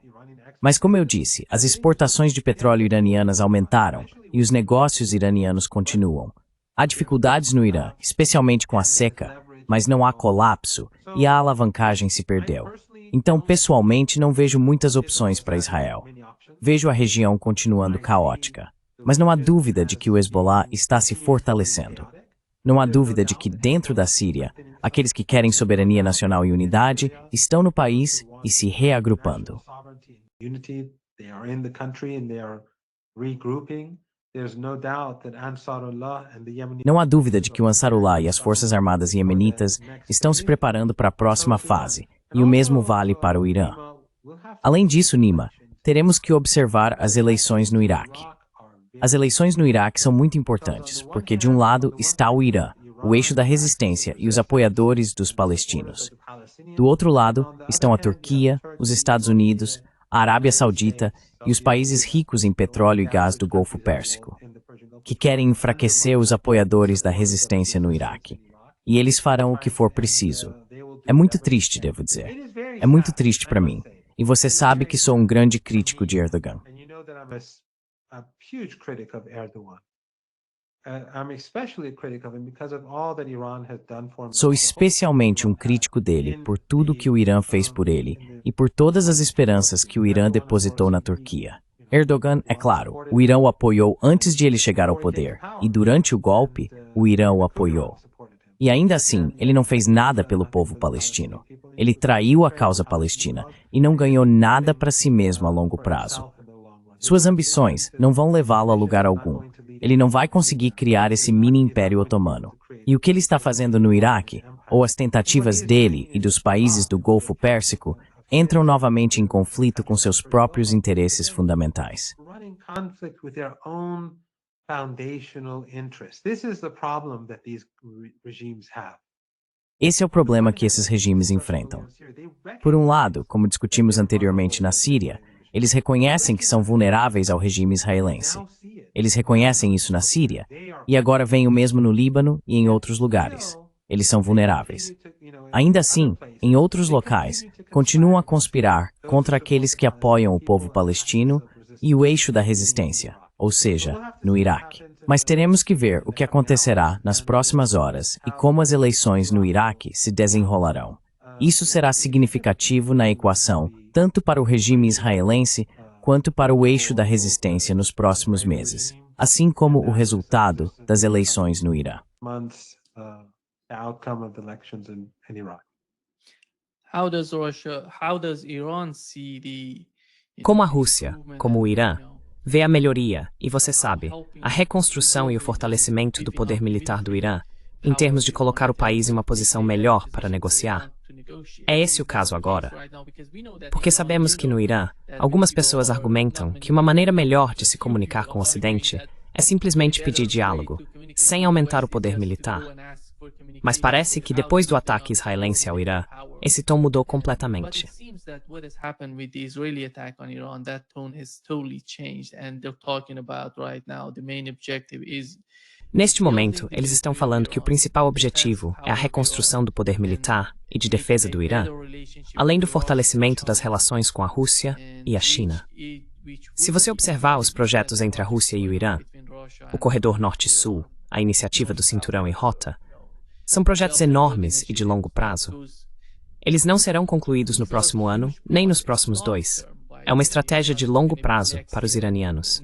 Mas como eu disse, as exportações de petróleo iranianas aumentaram e os negócios iranianos continuam. Há dificuldades no Irã, especialmente com a seca, mas não há colapso e a alavancagem se perdeu. Então, pessoalmente, não vejo muitas opções para Israel. Vejo a região continuando caótica. Mas não há dúvida de que o Hezbollah está se fortalecendo. Não há dúvida de que, dentro da Síria, aqueles que querem soberania nacional e unidade estão no país e se reagrupando. Não há dúvida de que o Ansarullah e as forças armadas iemenitas estão se preparando para a próxima fase, e o mesmo vale para o Irã. Além disso, Nima, teremos que observar as eleições no Iraque. As eleições no Iraque são muito importantes, porque de um lado está o Irã, o eixo da resistência e os apoiadores dos palestinos. Do outro lado estão a Turquia, os Estados Unidos, a Arábia Saudita e os países ricos em petróleo e gás do Golfo Pérsico, que querem enfraquecer os apoiadores da resistência no Iraque. E eles farão o que for preciso. É muito triste, devo dizer. É muito triste para mim. E você sabe que sou um grande crítico de Erdogan. Sou especialmente um crítico dele por tudo que o Irã fez por ele e por todas as esperanças que o Irã depositou na Turquia. Erdogan, é claro, o Irã o apoiou antes de ele chegar ao poder, e durante o golpe, o Irã o apoiou. E ainda assim, ele não fez nada pelo povo palestino. Ele traiu a causa palestina e não ganhou nada para si mesmo a longo prazo. Suas ambições não vão levá-lo a lugar algum. Ele não vai conseguir criar esse mini-império otomano. E o que ele está fazendo no Iraque, ou as tentativas dele e dos países do Golfo Pérsico, entram novamente em conflito com seus próprios interesses fundamentais. Esse é o problema que esses regimes enfrentam. Por um lado, como discutimos anteriormente na Síria, eles reconhecem que são vulneráveis ao regime israelense. Eles reconhecem isso na Síria, e agora vem o mesmo no Líbano e em outros lugares. Eles são vulneráveis. Ainda assim, em outros locais, continuam a conspirar contra aqueles que apoiam o povo palestino e o eixo da resistência, ou seja, no Iraque. Mas teremos que ver o que acontecerá nas próximas horas e como as eleições no Iraque se desenrolarão. Isso será significativo na equação, tanto para o regime israelense quanto para o eixo da resistência nos próximos meses, assim como o resultado das eleições no Irã. Como a Rússia, como o Irã, vê a melhoria e, você sabe, a reconstrução e o fortalecimento do poder militar do Irã, em termos de colocar o país em uma posição melhor para negociar? É esse o caso agora. Porque sabemos que no Irã, algumas pessoas argumentam que uma maneira melhor de se comunicar com o Ocidente é simplesmente pedir diálogo, sem aumentar o poder militar. Mas parece que depois do ataque israelense ao Irã, esse tom mudou completamente. Neste momento, eles estão falando que o principal objetivo é a reconstrução do poder militar e de defesa do Irã, além do fortalecimento das relações com a Rússia e a China. Se você observar os projetos entre a Rússia e o Irã, o Corredor Norte-Sul, a iniciativa do Cinturão e Rota, são projetos enormes e de longo prazo. Eles não serão concluídos no próximo ano, nem nos próximos 2. É uma estratégia de longo prazo para os iranianos.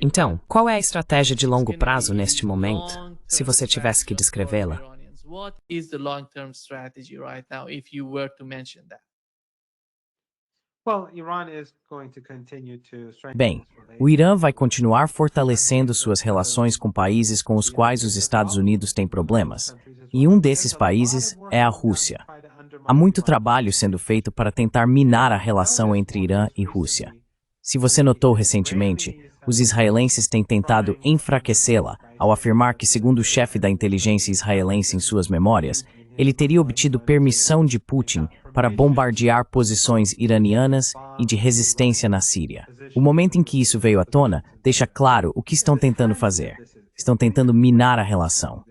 Então, qual é a estratégia de longo prazo neste momento, se você tivesse que descrevê-la? Bem, o Irã vai continuar fortalecendo suas relações com países com os quais os Estados Unidos têm problemas, e um desses países é a Rússia. Há muito trabalho sendo feito para tentar minar a relação entre Irã e Rússia. Se você notou recentemente, os israelenses têm tentado enfraquecê-la ao afirmar que, segundo o chefe da inteligência israelense em suas memórias, ele teria obtido permissão de Putin para bombardear posições iranianas e de resistência na Síria. O momento em que isso veio à tona deixa claro o que estão tentando fazer. Estão tentando minar a relação.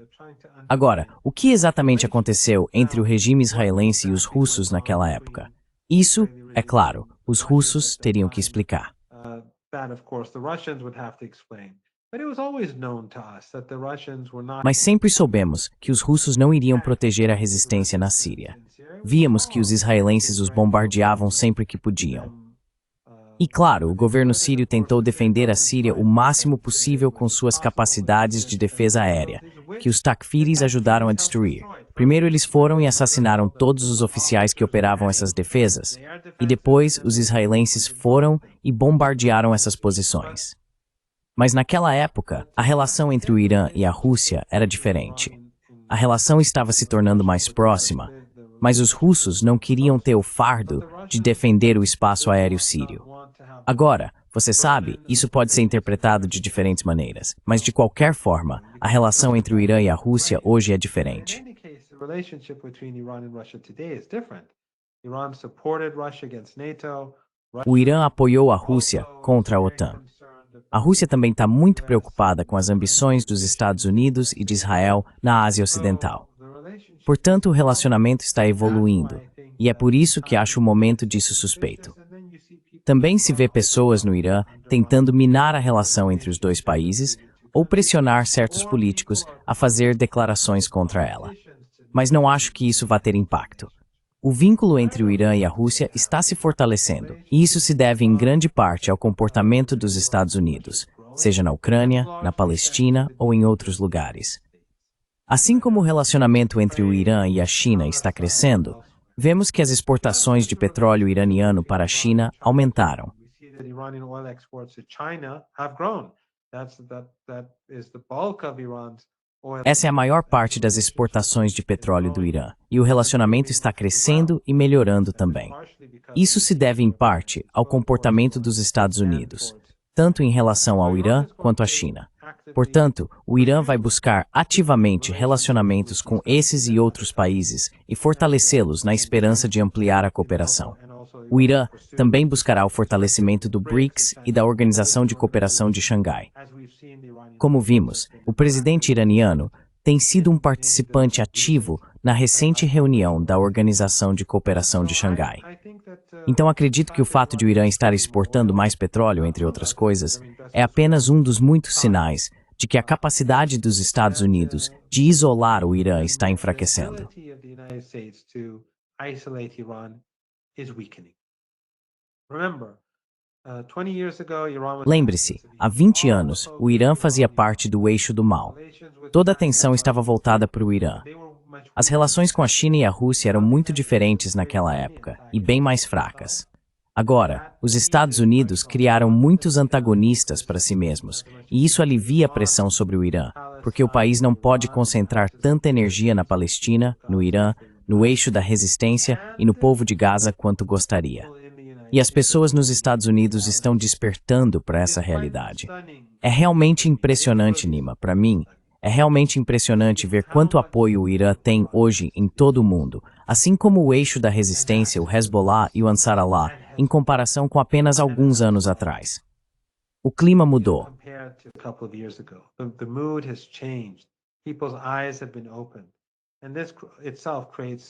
Agora, o que exatamente aconteceu entre o regime israelense e os russos naquela época? Isso, é claro, os russos teriam que explicar. Mas sempre soubemos que os russos não iriam proteger a resistência na Síria. Víamos que os israelenses os bombardeavam sempre que podiam. E claro, o governo sírio tentou defender a Síria o máximo possível com suas capacidades de defesa aérea, que os Takfiris ajudaram a destruir. Primeiro eles foram e assassinaram todos os oficiais que operavam essas defesas, e depois os israelenses foram e bombardearam essas posições. Mas naquela época, a relação entre o Irã e a Rússia era diferente. A relação estava se tornando mais próxima, mas os russos não queriam ter o fardo de defender o espaço aéreo sírio. Agora, você sabe, isso pode ser interpretado de diferentes maneiras, mas de qualquer forma, a relação entre o Irã e a Rússia hoje é diferente. Iran supported Russia against NATO. O Irã apoiou a Rússia contra a OTAN. A Rússia também está muito preocupada com as ambições dos Estados Unidos e de Israel na Ásia Ocidental. Portanto, o relacionamento está evoluindo, e é por isso que acho o momento disso suspeito. Também se vê pessoas no Irã tentando minar a relação entre os dois países ou pressionar certos políticos a fazer declarações contra ela. Mas não acho que isso vá ter impacto. O vínculo entre o Irã e a Rússia está se fortalecendo, e isso se deve em grande parte ao comportamento dos Estados Unidos, seja na Ucrânia, na Palestina ou em outros lugares. Assim como o relacionamento entre o Irã e a China está crescendo, vemos que as exportações de petróleo iraniano para a China aumentaram. Essa é a maior parte das exportações de petróleo do Irã, e o relacionamento está crescendo e melhorando também. Isso se deve, em parte, ao comportamento dos Estados Unidos, tanto em relação ao Irã quanto à China. Portanto, o Irã vai buscar ativamente relacionamentos com esses e outros países e fortalecê-los na esperança de ampliar a cooperação. O Irã também buscará o fortalecimento do BRICS e da Organização de Cooperação de Xangai. Como vimos, o presidente iraniano tem sido um participante ativo na recente reunião da Organização de Cooperação de Xangai. Então acredito que o fato de o Irã estar exportando mais petróleo, entre outras coisas, é apenas um dos muitos sinais de que a capacidade dos Estados Unidos de isolar o Irã está enfraquecendo. Lembre-se, há 20 anos, o Irã fazia parte do eixo do mal. Toda a atenção estava voltada para o Irã. As relações com a China e a Rússia eram muito diferentes naquela época, e bem mais fracas. Agora, os Estados Unidos criaram muitos antagonistas para si mesmos, e isso alivia a pressão sobre o Irã, porque o país não pode concentrar tanta energia na Palestina, no Irã, no eixo da resistência e no povo de Gaza quanto gostaria. E as pessoas nos Estados Unidos estão despertando para essa realidade. É realmente impressionante, Nima, para mim. É realmente impressionante ver quanto apoio o Irã tem hoje em todo o mundo, assim como o eixo da resistência, o Hezbollah e o Ansar Allah, em comparação com apenas alguns anos atrás. O clima mudou.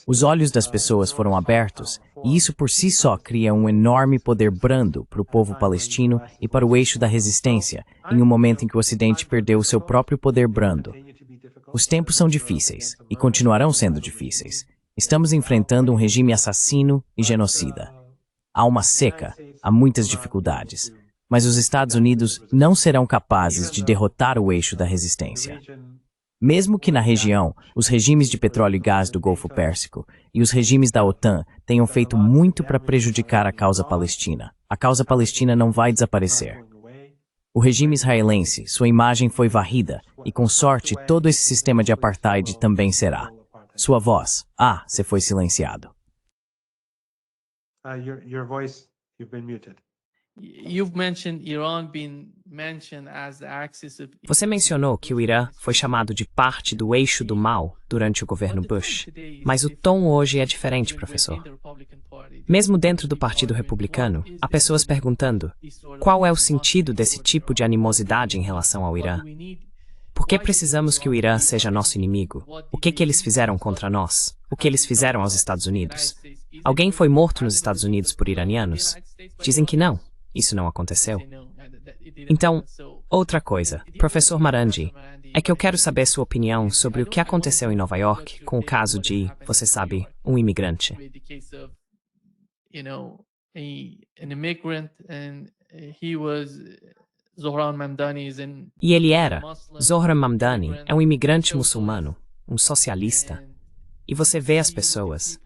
Os olhos das pessoas foram abertos, e isso por si só cria um enorme poder brando para o povo palestino e para o eixo da resistência, em um momento em que o Ocidente perdeu o seu próprio poder brando. Os tempos são difíceis, e continuarão sendo difíceis. Estamos enfrentando um regime assassino e genocida. Há uma seca, há muitas dificuldades, mas os Estados Unidos não serão capazes de derrotar o eixo da resistência. Mesmo que na região, os regimes de petróleo e gás do Golfo Pérsico e os regimes da OTAN tenham feito muito para prejudicar a causa palestina não vai desaparecer. O regime israelense, sua imagem foi varrida e, com sorte, todo esse sistema de apartheid também será. Sua voz, você foi silenciado. Your voice, you've been muted. Você mencionou que o Irã foi chamado de parte do eixo do mal durante o governo Bush, mas o tom hoje é diferente, professor. Mesmo dentro do Partido Republicano, há pessoas perguntando qual é o sentido desse tipo de animosidade em relação ao Irã? Por que precisamos que o Irã seja nosso inimigo? O que eles fizeram contra nós? O que eles fizeram aos Estados Unidos? Alguém foi morto nos Estados Unidos por iranianos? Dizem que não. Isso não aconteceu. Então, outra coisa, professor Marandi, é que eu quero saber sua opinião sobre o que aconteceu em Nova York com o caso de, você sabe, um imigrante. E ele era. Zohran Mamdani é um imigrante muçulmano, um socialista. E você vê as pessoas.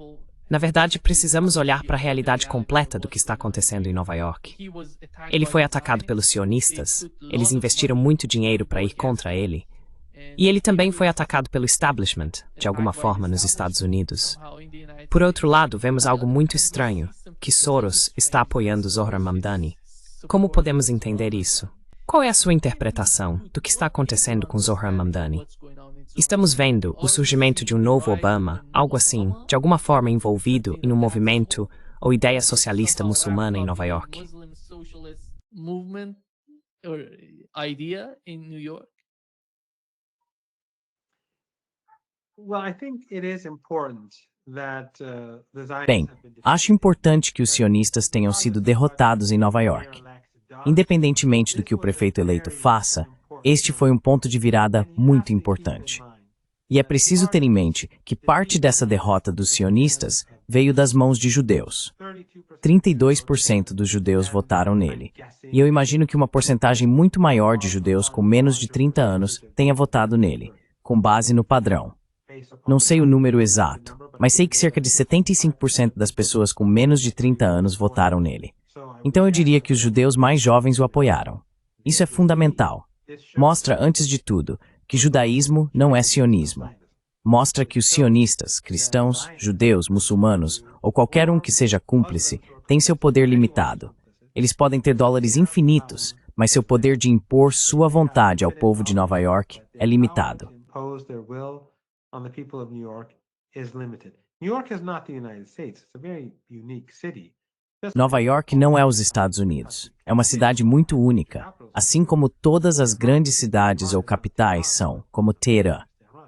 Na verdade, precisamos olhar para a realidade completa do que está acontecendo em Nova York. Ele foi atacado pelos sionistas, eles investiram muito dinheiro para ir contra ele. E ele também foi atacado pelo establishment, de alguma forma, nos Estados Unidos. Por outro lado, vemos algo muito estranho, que Soros está apoiando Zohran Mamdani. Como podemos entender isso? Qual é a sua interpretação do que está acontecendo com Zohran Mamdani? Estamos vendo o surgimento de um novo Obama, algo assim, de alguma forma envolvido em um movimento ou ideia socialista muçulmana em Nova York? Muslim socialist movement or idea in New York? Well, I think it is important that the Zionists Bem, have been acho importante que os sionistas tenham sido derrotados em Nova York. Independentemente do que o prefeito eleito faça, este foi um ponto de virada muito importante. E é preciso ter em mente que parte dessa derrota dos sionistas veio das mãos de judeus. 32% dos judeus votaram nele. E eu imagino que uma porcentagem muito maior de judeus com menos de 30 anos tenha votado nele, com base no padrão. Não sei o número exato, mas sei que cerca de 75% das pessoas com menos de 30 anos votaram nele. Então eu diria que os judeus mais jovens o apoiaram. Isso é fundamental. Mostra, antes de tudo, que judaísmo não é sionismo. Mostra que os sionistas, cristãos, judeus, muçulmanos ou qualquer um que seja cúmplice tem seu poder limitado. Eles podem ter dólares infinitos, mas seu poder de impor sua vontade ao povo de Nova York é limitado. On the people of New York is limited. New York is not the United States. It's a very unique city. Nova York não é os Estados Unidos. É uma cidade muito única, assim como todas as grandes cidades ou capitais são, como Teherã.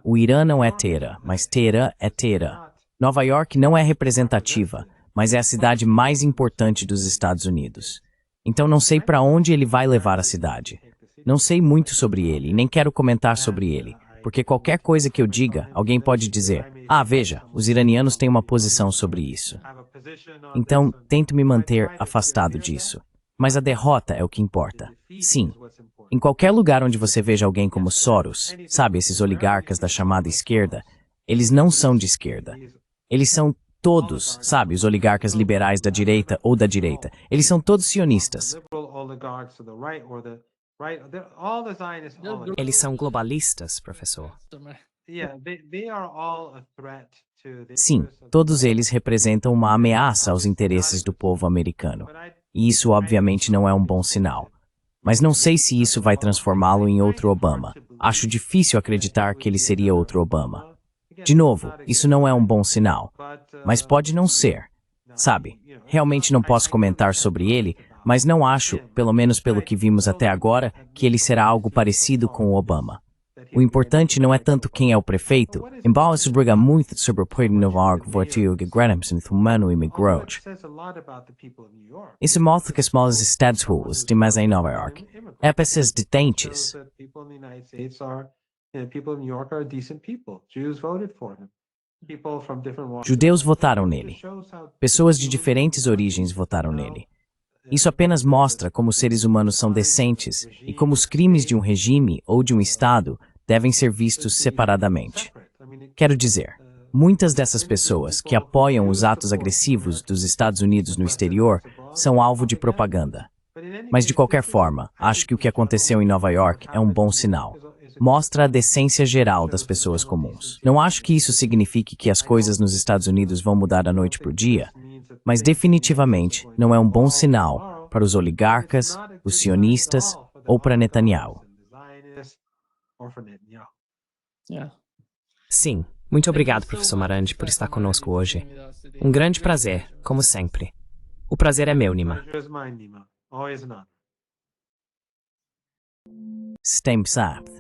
O Irã não é Teherã, mas Teherã é Teherã. Nova York não é representativa, mas é a cidade mais importante dos Estados Unidos. Então não sei para onde ele vai levar a cidade. Não sei muito sobre ele e nem quero comentar sobre ele. Porque qualquer coisa que eu diga, alguém pode dizer, veja, os iranianos têm uma posição sobre isso. Então, tento me manter afastado disso. Mas a derrota é o que importa. Sim. Em qualquer lugar onde você veja alguém como Soros, sabe, esses oligarcas da chamada esquerda, eles não são de esquerda. Eles são todos, sabe, os oligarcas liberais da direita ou da direita. Eles são todos sionistas. Eles são globalistas, professor. Sim, todos eles representam uma ameaça aos interesses do povo americano. E isso obviamente não é um bom sinal. Mas não sei se isso vai transformá-lo em outro Obama. Acho difícil acreditar que ele seria outro Obama. De novo, isso não é um bom sinal. Mas pode não ser. Sabe, realmente não posso comentar sobre ele, mas não acho, pelo menos pelo que vimos até agora, que ele será algo parecido com o Obama. O importante não é tanto quem é o prefeito, embora isso briga muito sobre o poder Nova York que Granhamson humano e migrante. Isso mostra que os Estados Unidos têm mais em Nova York. É pessoas detentes. Judeus votaram nele. Pessoas de diferentes origens votaram nele. Isso apenas mostra como os seres humanos são decentes e como os crimes de um regime ou de um Estado devem ser vistos separadamente. Quero dizer, muitas dessas pessoas que apoiam os atos agressivos dos Estados Unidos no exterior são alvo de propaganda. Mas de qualquer forma, acho que o que aconteceu em Nova York é um bom sinal. Mostra a decência geral das pessoas comuns. Não acho que isso signifique que as coisas nos Estados Unidos vão mudar da noite para o dia, mas definitivamente não é um bom sinal para os oligarcas, os sionistas ou para Netanyahu. Sim, muito obrigado, professor Marandi, por estar conosco hoje. Um grande prazer, como sempre. O prazer é meu, Nima. Stem Saft.